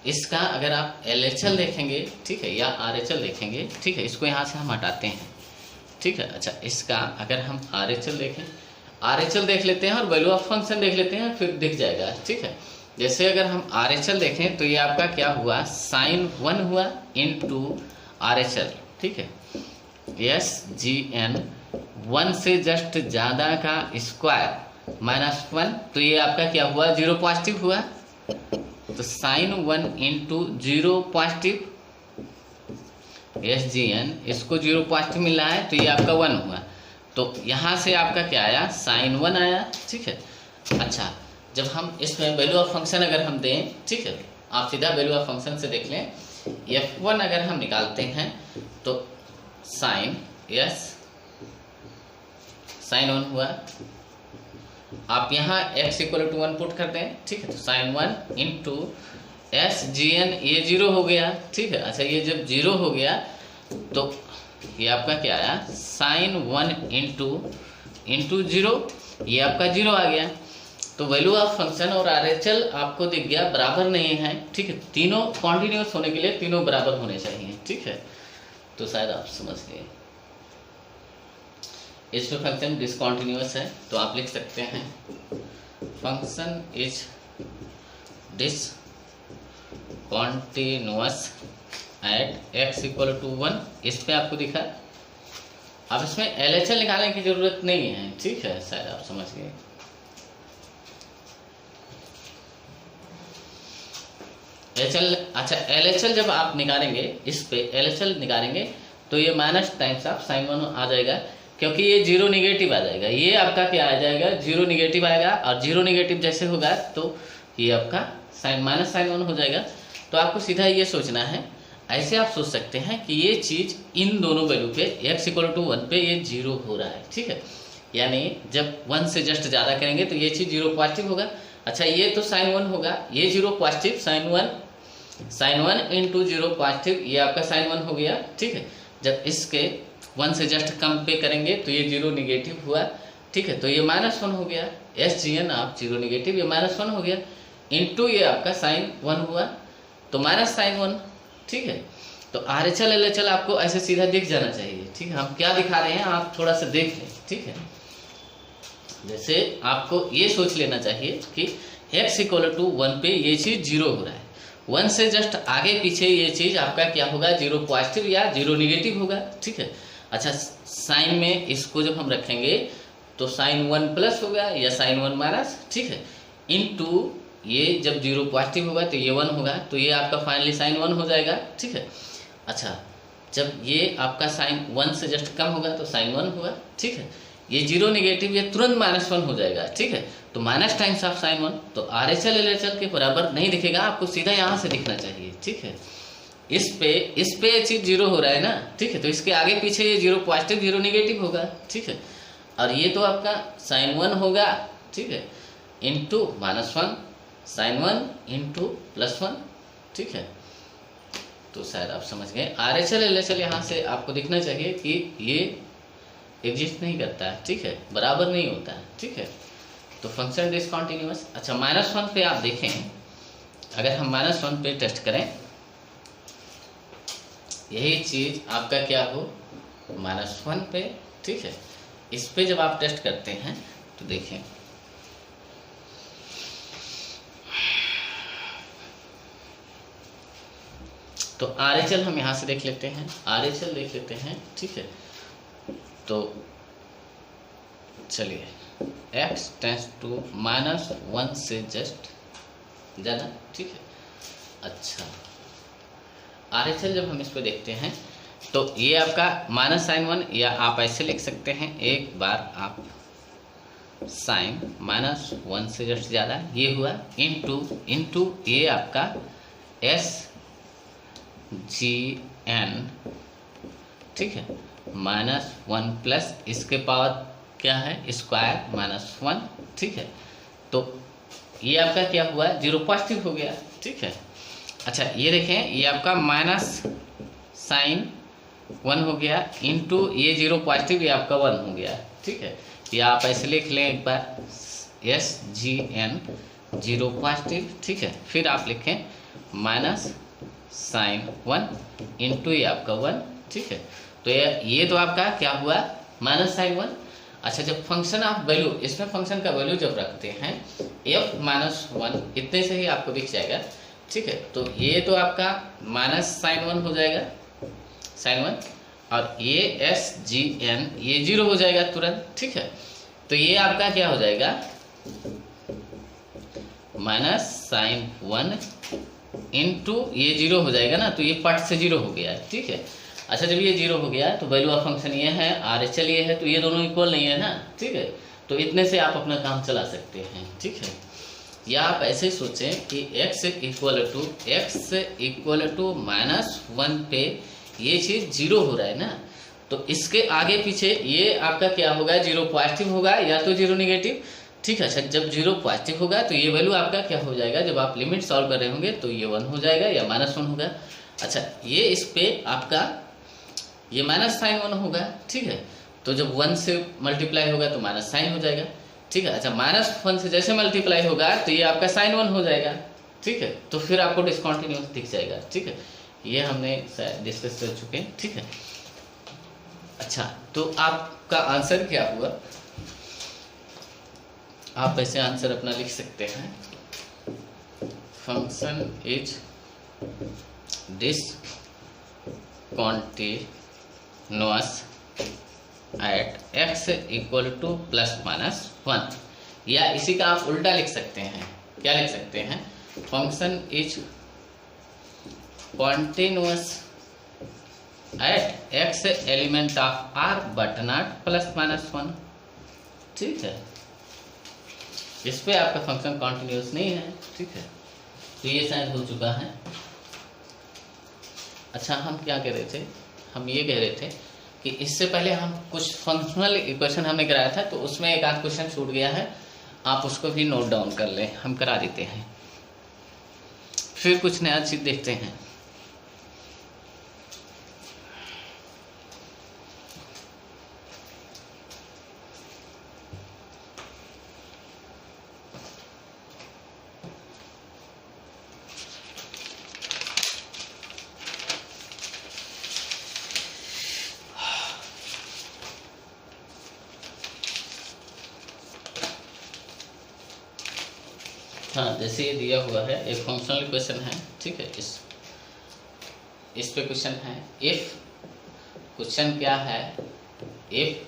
इसका अगर आप LHL देखेंगे, ठीक है, या RHL देखेंगे, ठीक है, इसको यहाँ से हम हटाते हैं, ठीक है। अच्छा इसका अगर हम RHL देखें, RHL देख लेते हैं और वैल्यू ऑफ फंक्शन देख लेते हैं, फिर दिख जाएगा, ठीक है। जैसे अगर हम RHL देखें तो ये आपका क्या हुआ, साइन 1 हुआ इंटू RHL, ठीक है, एस जी एन 1 से जस्ट ज़्यादा का स्क्वायर माइनस 1, तो ये आपका क्या हुआ, 0 पॉजिटिव हुआ। तो साइन 1 इंटू 0 पॉजिटिव एस जी एन, इसको 0 पॉजिटिव मिल रहा है, तो ये आपका 1 हुआ। तो यहाँ से आपका क्या आया, साइन 1 आया, ठीक है। अच्छा जब हम इसमें वैल्यू ऑफ फंक्शन अगर हम दें, ठीक है, आप सीधा वैल्यू ऑफ फंक्शन से देख लें, f1 अगर हम निकालते हैं तो साइन साइन 1 हुआ। आप यहाँ x इक्वल टू 1 पुट कर दें, ठीक है। तो साइन 1 इंटू एस जी एन, ये 0 हो गया, ठीक है। अच्छा ये जब 0 हो गया तो ये आपका क्या आया, साइन 1 इंटू 0, ये आपका 0 आ गया। तो वैल्यू ऑफ फंक्शन और RHL आपको दिख गया बराबर नहीं है, ठीक है। तीनों कॉन्टिन्यूअस होने के लिए तीनों बराबर होने चाहिए, ठीक है। तो शायद आप समझ गए। इसमें फंक्शन डिसकॉन्टिन्यूअस है तो आप लिख सकते हैं function is discontinuous at x equal to 1, इस पे आपको दिखा। अब इसमें LHL निकालने की जरूरत नहीं है, ठीक है, शायद आप समझ गए। अच्छा LHL जब आप निकालेंगे, इस पे LHL निकालेंगे तो ये माइनस टाइम्स ऑफ साइन 1 आ जाएगा, क्योंकि ये जीरो निगेटिव आ जाएगा। ये आपका क्या आ जाएगा, जीरो निगेटिव आएगा, और जीरो निगेटिव जैसे होगा तो ये आपका साइन माइनस साइन 1 हो जाएगा। तो आपको सीधा ये सोचना है, ऐसे आप सोच सकते हैं कि ये चीज़ इन दोनों वैल्यू पे x इक्वल टू 1 पे ये जीरो हो रहा है, ठीक है। यानी जब 1 से जस्ट ज़्यादा करेंगे तो ये चीज़ जीरो पॉजिटिव होगा। अच्छा ये तो साइन 1 होगा, ये zero positive, sine 1 into zero positive, ये आपका साइन 1 हो गया, ठीक है। जब इसके 1 से जस्ट कम पे करेंगे तो ये जीरो निगेटिव हुआ, ठीक है, तो ये -1 हो गया। SGN आप जीरो निगेटिव, ये -1 हो गया, इंटू ये आपका साइन 1 हुआ तो माइनस साइन 1, ठीक है। तो RHL LHL आपको ऐसे सीधा दिख जाना चाहिए, ठीक है। हम क्या दिखा रहे हैं आप थोड़ा सा देख लें, ठीक है। जैसे आपको ये सोच लेना चाहिए कि x इक्वल टू 1 पे ये चीज़ जीरो हो रहा है, 1 से जस्ट आगे पीछे ये चीज़ आपका क्या होगा, जीरो पॉजिटिव या जीरो निगेटिव होगा, ठीक है। अच्छा साइन में इसको जब हम रखेंगे तो साइन 1 प्लस होगा या साइन 1 माइनस, ठीक है, इनटू ये जब जीरो पॉजिटिव होगा तो ये 1 होगा, तो ये आपका फाइनली साइन 1 हो जाएगा, ठीक है। अच्छा जब ये आपका साइन 1 से जस्ट कम होगा तो साइन 1 हुआ, ठीक है। ये जीरो निगेटिव, ये तुरंत -1 हो जाएगा, ठीक है। तो माइनस टाइम्स ऑफ साइन 1, तो RHL LHL के बराबर नहीं दिखेगा, आपको सीधा यहाँ से दिखना चाहिए, ठीक है। इस पे ये चीज़ जीरो हो रहा है ना, ठीक है, तो इसके आगे पीछे ये जीरो पॉजिटिव जीरो निगेटिव होगा, ठीक है। और ये तो आपका साइन 1 होगा, ठीक है, इंटू -1 साइन 1 इंटू +1, ठीक है। तो शायद आप समझ गए। RHL LHL यहाँ से आपको दिखना चाहिए कि ये एग्जिस्ट नहीं करता है, ठीक है, बराबर नहीं होता है, ठीक है। तो फंक्शन डिसकंटिन्यूअस। अच्छा -1 पे आप देखें, अगर हम -1 पे टेस्ट करें, यही चीज़ आपका क्या हो -1 पे, ठीक है। इस पे जब आप टेस्ट करते हैं तो देखें तो RHL हम यहाँ से देख लेते हैं, RHL देख लेते हैं, ठीक है। तो चलिए x टेंस टू -1 से जस्ट ज़्यादा, ठीक है। अच्छा RHL जब हम इस पर देखते हैं तो ये आपका माइनस साइन 1, या आप ऐसे लिख सकते हैं, एक बार आप साइन -1 से जस्ट ज़्यादा ये हुआ, इंटू ये आपका SGN, ठीक है, -1 प्लस इसके पावर क्या है स्क्वायर -1, ठीक है। तो ये आपका क्या हुआ, जीरो पॉजिटिव हो गया, ठीक है। अच्छा ये देखें, ये आपका माइनस साइन 1 हो गया, इंटू ये जीरो पॉजिटिव, ये आपका 1 हो गया, ठीक है। ये आप ऐसे लिख लें एक बार, SGN जीरो पॉजिटिव, ठीक है। फिर आप लिखें माइनस साइन 1 इंटू ये आपका 1, ठीक है। तो ये तो आपका क्या हुआ माइनस साइन 1। अच्छा जब फंक्शन ऑफ वैल्यू, इसमें फंक्शन का वैल्यू जब रखते हैं f-1, इतने से ही आपको दिख जाएगा, ठीक है। तो ये तो आपका माइनस साइन 1 हो जाएगा, साइन 1, और ये SGN ये जीरो हो जाएगा तुरंत, ठीक है। तो ये आपका क्या हो जाएगा माइनस साइन 1 इंटू ये जीरो हो जाएगा ना, तो ये पट से जीरो हो गया, ठीक है। अच्छा जब ये जीरो हो गया तो वैल्यू ऑफ फंक्शन ये है, RHL ये है, तो ये दोनों इक्वल नहीं है ना, ठीक है। तो इतने से आप अपना काम चला सकते हैं, ठीक है। या आप ऐसे सोचें कि x इक्वल टू -1 पे ये चीज़ जीरो हो रहा है ना, तो इसके आगे पीछे ये आपका क्या होगा, जीरो पॉजिटिव होगा या तो जीरो निगेटिव, ठीक है। अच्छा जब जीरो पॉजिटिव होगा तो ये वैल्यू आपका क्या हो जाएगा, जब आप लिमिट सॉल्व कर रहे होंगे तो ये 1 हो जाएगा या -1 होगा। अच्छा ये इस पे आपका ये माइनस साइन 1 होगा, ठीक है। तो जब 1 से मल्टीप्लाई होगा तो माइनस साइन हो जाएगा, ठीक है। अच्छा -1 से जैसे मल्टीप्लाई होगा तो ये आपका साइन 1 हो जाएगा, ठीक है। तो फिर आपको डिसकंटिन्यूअस दिख जाएगा, ठीक है। ये हमने डिस्कस कर चुके हैं, ठीक है। अच्छा तो आपका आंसर क्या हुआ, आप ऐसे आंसर अपना लिख सकते हैं, function is discontinuous at x equal to ±1, या इसी का आप उल्टा लिख सकते हैं। क्या लिख सकते हैं? Function is continuous at x element of r but not ±1। ठीक है, इस पे आपका फंक्शन कॉन्टिन्यूअस नहीं है। ठीक है, तो ये शायद हो चुका है। अच्छा, हम क्या कह रहे थे? हम ये कह रहे थे कि इससे पहले हम कुछ फंक्शनल इक्वेशन हमने कराया था, तो उसमें एक आध क्वेश्चन छूट गया है, आप उसको भी नोट डाउन कर लें, हम करा देते हैं, फिर कुछ नया चीज देखते हैं। हाँ, जैसे ये दिया हुआ है, एक फंक्शनल इक्वेशन है। ठीक है, इस पे क्वेश्चन है, इफ क्वेश्चन क्या है, इफ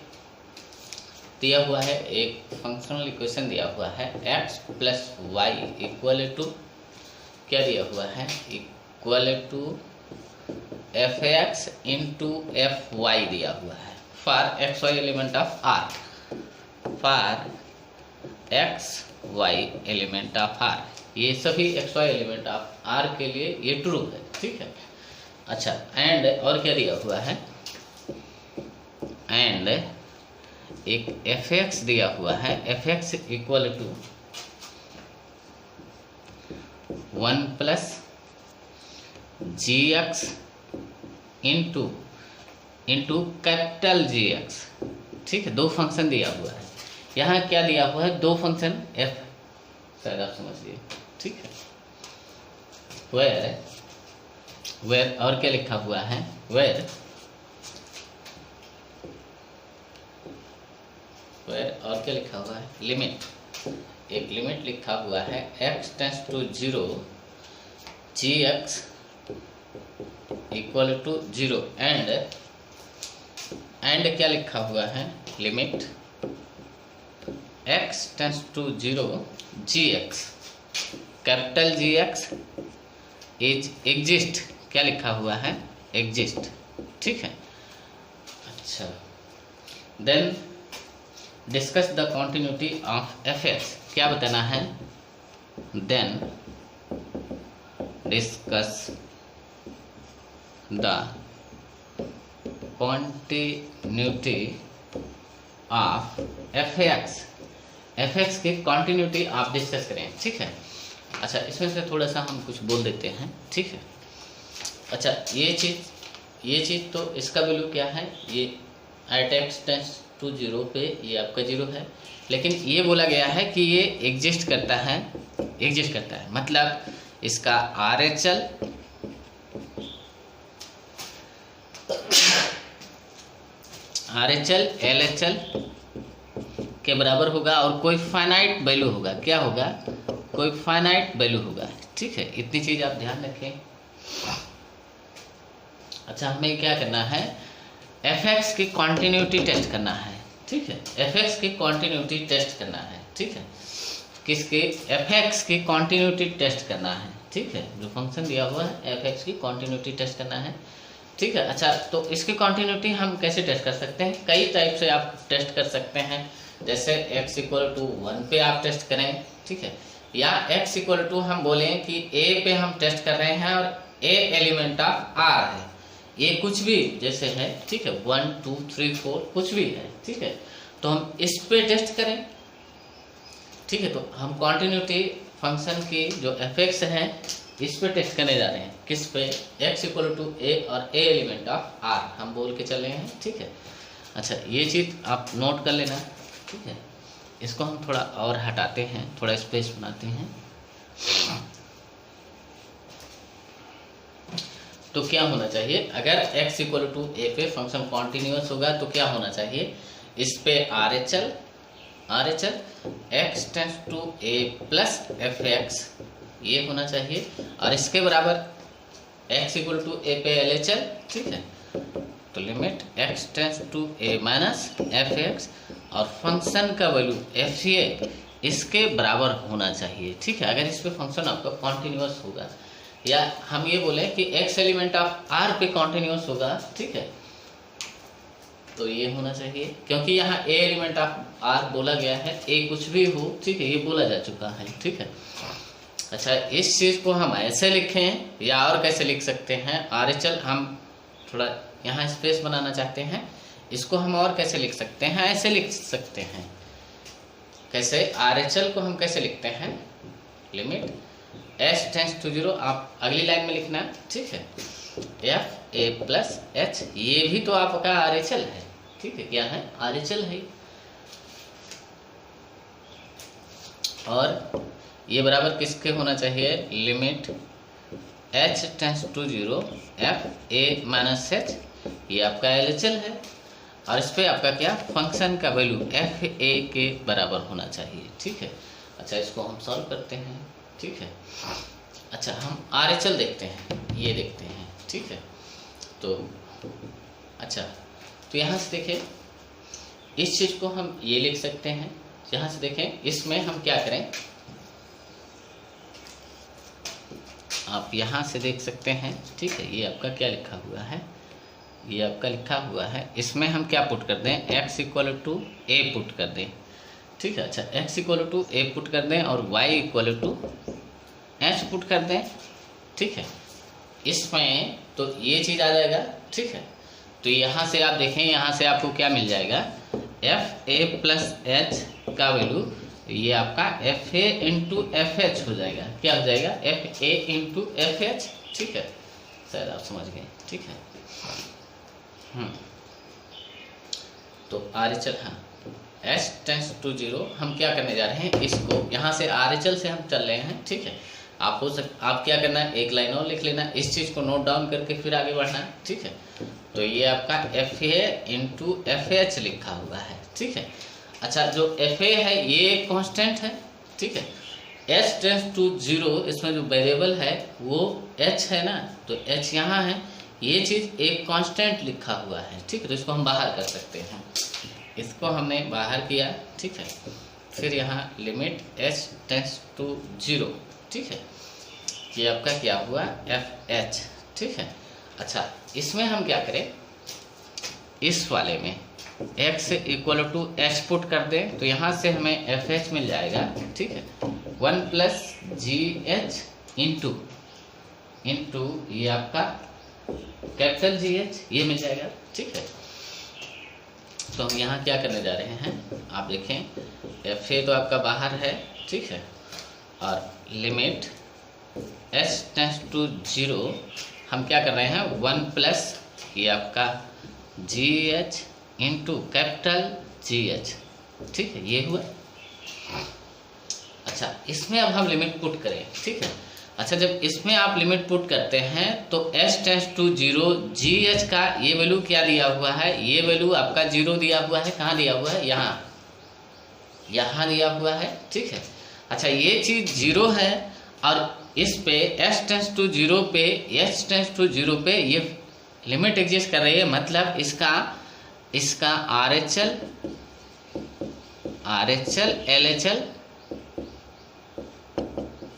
दिया हुआ है, एक फंक्शनल इक्वेशन दिया हुआ है x plus y equal to, क्या दिया हुआ है, equal to f x into f y दिया हुआ है for x y element of R, for x y element of R, ये सभी x y element of R के लिए ये ट्रू है। ठीक है, अच्छा, एंड और क्या दिया हुआ है, एंड एक एफ एक्स दिया हुआ है, f x equal to 1 plus g x into capital g x. ठीक है, दो फंक्शन दिया हुआ है, यहाँ क्या दिया हुआ है, दो फंक्शन f, शायद आप समझिए। ठीक है, वेयर और क्या लिखा हुआ है, वेयर और क्या लिखा हुआ है, लिमिट, एक लिमिट लिखा हुआ है x tends to 0 g x equal to 0, and क्या लिखा हुआ है, limit x tends to 0 g x, capital g x is exist, क्या लिखा हुआ है, एग्जिस्ट। ठीक है, अच्छा, then discuss the continuity of f x, क्या बताना है, then discuss the continuity of f x की कॉन्टिन्यूटी आप डिस्कस करें। ठीक है, अच्छा, इसमें से थोड़ा सा हम कुछ बोल देते हैं। ठीक है, अच्छा, ये चीज़ तो इसका वैल्यू क्या है, ये एट एक्स टेंड्स टू 0 पे ये आपका 0 है, लेकिन ये बोला गया है कि ये एग्जिस्ट करता है, मतलब इसका are H L H L के बराबर होगा और कोई फाइनाइट वैल्यू होगा, क्या होगा, कोई फाइनाइट वैल्यू होगा। ठीक है, इतनी चीज आप ध्यान रखें। अच्छा, हमें क्या करना है, एफ एक्स की कॉन्टिन्यूटी टेस्ट करना है। ठीक है, एफ एक्स की कॉन्टिन्यूटी टेस्ट करना है। ठीक है, किसके, एफ एक्स की कॉन्टिन्यूटी टेस्ट करना है। ठीक है, जो फंक्शन दिया हुआ है एफ एक्स की कॉन्टिन्यूटी टेस्ट करना है। ठीक है, अच्छा, तो इसकी कॉन्टिन्यूटी हम कैसे टेस्ट कर सकते हैं, कई टाइप से आप टेस्ट कर सकते हैं, जैसे x इक्वल टू 1 पे आप टेस्ट करें। ठीक है, या x इक्वल टू हम बोलें कि a पे हम टेस्ट कर रहे हैं और a एलिमेंट ऑफ r है, ये कुछ भी जैसे है। ठीक है, 1 2 3 4 कुछ भी है। ठीक है, तो हम इस पे टेस्ट करें। ठीक है, तो हम कॉन्टिन्यूटी फंक्शन की जो एफ एक्स है इस पे टेस्ट करने जा रहे हैं, किस पे, x इक्वल टू a और a एलिमेंट ऑफ r हम बोल के चले हैं। ठीक है, अच्छा, ये चीज़ आप नोट कर लेना। ठीक है, इसको हम थोड़ा और हटाते हैं, थोड़ा स्पेस बनाते हैं। तो क्या होना चाहिए, अगर x इक्वल टू a पे फंक्शन कॉन्टिन्यूअस होगा तो क्या होना चाहिए, इस पे R H L R H L x tends to a plus f x, ये होना चाहिए, और इसके बराबर एक्स इक्वल टू ए पे एल एच एल, ठीक है। तो limit x tends to a minus f x, और फंक्शन का वैल्यू एफ ए इसके बराबर होना चाहिए, ठीक है। अगर इस पे फंक्शन आपका कॉन्टिन्यूअस होगा, या हम ये बोले कि एक्स एलिमेंट ऑफ आर पे कॉन्टिन्यूअस होगा, ठीक है, तो ये होना चाहिए, क्योंकि यहाँ ए एलिमेंट ऑफ आर बोला गया है, ए कुछ भी हो, ठीक है, ये बोला जा चुका है, ठीक है। अच्छा, इस चीज़ को हम ऐसे लिखें या और कैसे लिख सकते हैं, आर एच एल हम थोड़ा यहाँ स्पेस बनाना चाहते हैं, इसको हम और कैसे लिख सकते हैं, ऐसे लिख सकते हैं। कैसे? आर एच एल को हम कैसे लिखते हैं, लिमिट एच टेंस टू 0, आप अगली लाइन में लिखना, ठीक है, एफ ए प्लस एच, ये भी तो आपका आर एच एल है, ठीक है, क्या है, आर एच एल है, और ये बराबर किसके होना चाहिए, limit h tends to 0 f a minus h, ये आपका एल एच एल है, और इस पे आपका क्या, फंक्शन का वैल्यू एफ ए के बराबर होना चाहिए, ठीक है। अच्छा, इसको हम सॉल्व करते हैं, ठीक है। अच्छा, हम आर एच एल देखते हैं, ये देखते हैं, ठीक है। तो अच्छा, तो यहाँ से देखें, इस चीज़ को हम ये लिख सकते हैं, यहाँ से देखें, इसमें हम क्या करें, आप यहाँ से देख सकते हैं, ठीक है, ये आपका क्या लिखा हुआ है, ये आपका लिखा हुआ है, इसमें हम क्या पुट कर दें, x equal to a put कर दें, ठीक है। अच्छा, x equal to a put कर दें और y equal to h put कर दें, ठीक है। इसमें तो ये चीज़ आ जाएगा, ठीक है। तो यहाँ से आप देखें, यहाँ से आपको क्या मिल जाएगा, एफ ए प्लस एच का वैल्यू, ये आपका F A into F H हो जाएगा, क्या हो जाएगा, F A into F H, ठीक है, शायद आप समझ गए, ठीक है। तो आर एच एल, हाँ, एच टेंस टू 0, हम क्या करने जा रहे हैं, इसको यहाँ से आर एच एल से हम चल रहे हैं, ठीक है। आप क्या करना है, एक लाइन और लिख लेना, इस चीज़ को नोट डाउन करके फिर आगे बढ़ना है, ठीक है। तो ये आपका F A into F H लिखा हुआ है, ठीक है। अच्छा, जो एफ ए है ये एक कॉन्स्टेंट है, ठीक है। एच टेंस टू 0, इसमें जो वेरिएबल है वो एच है ना, तो एच यहाँ है, ये चीज़ एक कांस्टेंट लिखा हुआ है, ठीक है। तो इसको हम बाहर कर सकते हैं, इसको हमने बाहर किया, ठीक है। फिर यहाँ लिमिट एच टेंस टू 0, ठीक है, ये आपका क्या हुआ, एफ एच, ठीक है। अच्छा, इसमें हम क्या करें, इस वाले में x equal to h put कर दें, तो यहाँ से हमें एफ एच मिल जाएगा, ठीक है, 1 प्लस जी एच इंटू ये आपका कैपिटल जी एच, ये मिल जाएगा, ठीक है। तो हम यहाँ क्या करने जा रहे हैं, आप देखें, एफ ए तो आपका बाहर है, ठीक है, और लिमिट एच टेंस टू 0, हम क्या कर रहे हैं, 1 प्लस ये आपका जी एच इंटू कैपिटल जी एच, ठीक है, ये हुआ। अच्छा, इसमें अब हम लिमिट पुट करें, ठीक है। अच्छा, जब इसमें आप लिमिट पुट करते हैं तो h tends to 0 g h का ये वैल्यू क्या दिया हुआ है, ये वैल्यू आपका 0 दिया हुआ है, कहाँ दिया हुआ है, यहाँ दिया हुआ है, ठीक है। अच्छा, ये चीज़ 0 है, और इस पे एच टेंस टू 0 पे, एच टेंस टू 0 पे ये लिमिट एग्जिस्ट कर रही है, मतलब इसका are H L, L H L,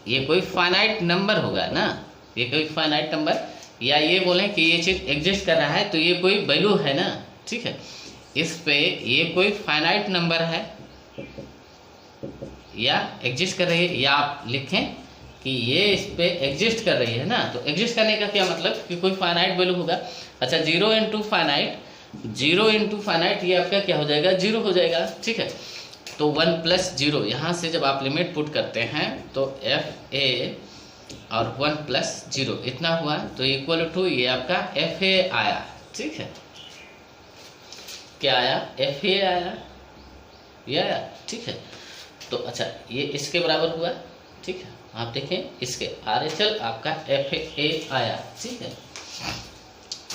ये कोई फाइनाइट नंबर होगा ना, ये कोई फाइनाइट नंबर, या ये बोलें कि ये चीज़ एग्जिस्ट कर रहा है तो ये कोई वैल्यू है ना, ठीक है। इस पे ये कोई फाइनाइट नंबर है या एग्जिस्ट कर रही है, या आप लिखें कि ये इस पे एग्जिस्ट कर रही है ना, तो एग्जिस्ट करने का क्या मतलब कि कोई फाइनाइट वैल्यू होगा। अच्छा, 0 इंटू फाइनाइट, ये आपका क्या हो जाएगा, 0 हो जाएगा, ठीक है। तो 1 प्लस 0, यहाँ से जब आप लिमिट पुट करते हैं तो एफ ए और 1 प्लस 0 इतना हुआ, तो इक्वल टू ये आपका एफ ए आया, ठीक है, क्या आया, एफ ए आया, ये आया, ठीक है। तो अच्छा, ये इसके बराबर हुआ, ठीक है, आप देखें, इसके आर एच एल आपका एफ ए आया, ठीक है।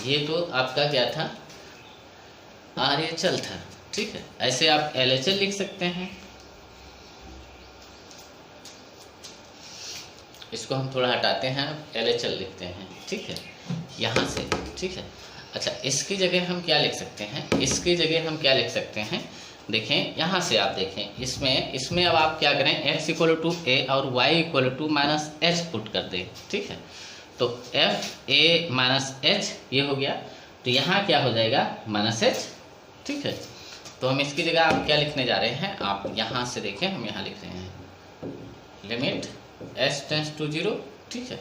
ये तो आपका क्या था, आर एच एल था, ठीक है। ऐसे आप एल एच एल लिख सकते हैं, इसको हम थोड़ा हटाते हैं, LHL लिखते हैं, ठीक है, यहाँ से, ठीक है। अच्छा, इसकी जगह हम क्या लिख सकते हैं, इसकी जगह हम क्या लिख सकते हैं, देखें यहाँ से आप देखें, इसमें अब आप क्या करें, x इक्वल टू a और y equal to minus h put कर दें, ठीक है। तो f a माइनस एच ये हो गया, तो यहाँ क्या हो जाएगा, माइनस एच, ठीक है। तो हम इसकी जगह आप क्या लिखने जा रहे हैं, आप यहाँ से देखें, हम यहाँ लिख रहे हैं लिमिट s टेंस टू 0, ठीक है,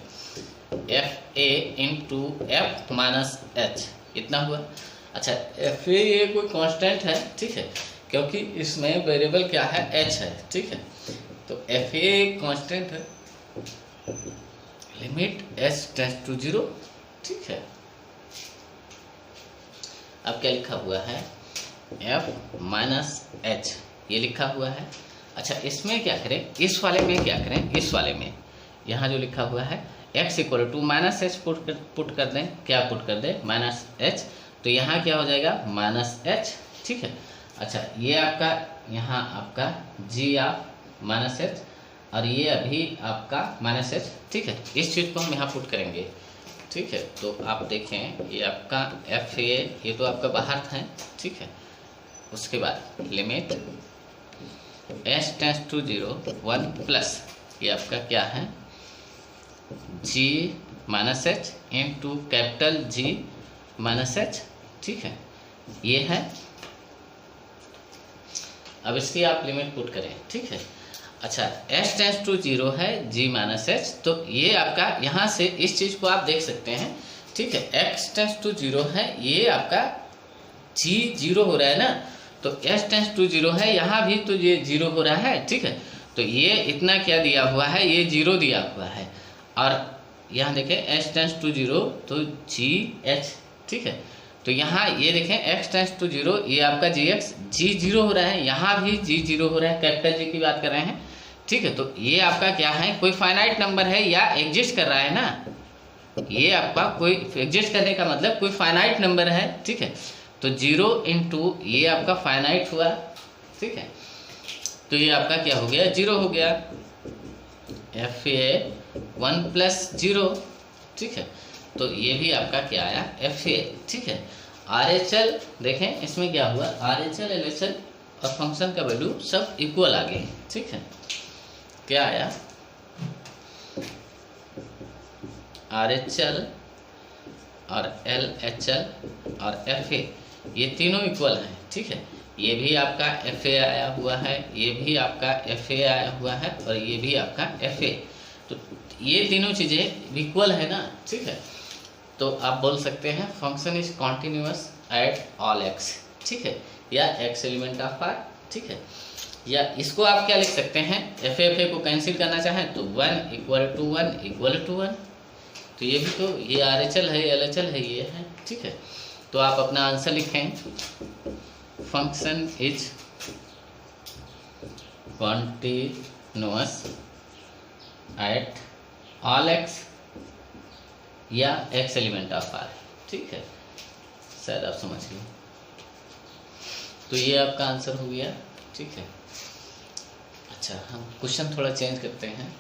f a into f minus H, इतना हुआ। अच्छा, f a ये कोई कांस्टेंट है, ठीक है, क्योंकि इसमें वेरिएबल क्या है, h है, ठीक है। तो f a कांस्टेंट है, लिमिट s टेंस टू 0, ठीक है। अब क्या लिखा हुआ है, f माइनस एच ये लिखा हुआ है। अच्छा, इसमें क्या करें, इस वाले में क्या करें, इस वाले में यहाँ जो लिखा हुआ है x equal to minus h put कर दें, क्या पुट कर दें, माइनस एच, तो यहाँ क्या हो जाएगा, माइनस एच, ठीक है। अच्छा, ये आपका यहाँ आपका g आप माइनस एच और ये अभी आपका माइनस एच, ठीक है। इस चीज़ को हम यहाँ पुट करेंगे, ठीक है। तो आप देखें, ये आपका एफ ए ये तो आपका बाहर था, ठीक है। उसके बाद limit s tends to 0 1 plus ये आपका क्या है, g minus h into capital G minus h, ठीक है, ये है। अब इसकी आप लिमिट पुट करें, ठीक है। अच्छा, s टेंस टू 0 है g माइनस एच, तो ये आपका यहाँ से इस चीज़ को आप देख सकते हैं, ठीक है। x टेंस टू 0 है, ये आपका g 0 हो रहा है ना, तो s टेंस टू 0 है, यहाँ भी तो ये 0 हो रहा है, ठीक है। तो ये इतना क्या दिया हुआ है, ये 0 दिया हुआ है, और यहाँ देखें s टेंस टू 0 तो g h, ठीक है। तो यहाँ ये देखें x टेंस टू 0, ये आपका g 0 हो रहा है, यहाँ भी g 0 हो रहा है, कैपिटल G की बात कर रहे हैं, ठीक है। तो ये आपका क्या है, कोई फाइनाइट नंबर है या एग्जिस्ट कर रहा है ना, ये आपका कोई एग्जिस्ट करने का मतलब कोई फाइनाइट नंबर है, ठीक है। तो 0 इंटू ये आपका फाइनाइट हुआ, ठीक है। तो ये आपका क्या हो गया, 0 हो गया, एफ ए 1 प्लस 0, ठीक है। तो ये भी आपका क्या आया, एफ ए, ठीक है। RHL देखें, इसमें क्या हुआ, RHL LHL और फंक्शन का वैल्यू सब इक्वल आ गए, ठीक है। क्या आया, RHL और LHL और FA ये तीनों इक्वल हैं, ठीक है। ये भी आपका FA आया हुआ है, ये भी आपका FA आया हुआ है, और ये भी आपका FA, तो ये तीनों चीज़ें इक्वल है ना, ठीक है। तो आप बोल सकते हैं function is continuous at all x, ठीक है, या x एलिमेंट ऑफ r, ठीक है। या इसको आप क्या लिख सकते हैं, FA को कैंसिल करना चाहें तो 1 इक्वल टू 1 इक्वल टू 1, तो ये भी तो ये RHL है, LHL है, ये है, ठीक है। तो आप अपना आंसर लिखें, function is continuous at all x या x एलिमेंट ऑफ r, ठीक है। शायद आप समझ गए। तो ये आपका आंसर हो गया, ठीक है। अच्छा, हम क्वेश्चन थोड़ा चेंज करते हैं।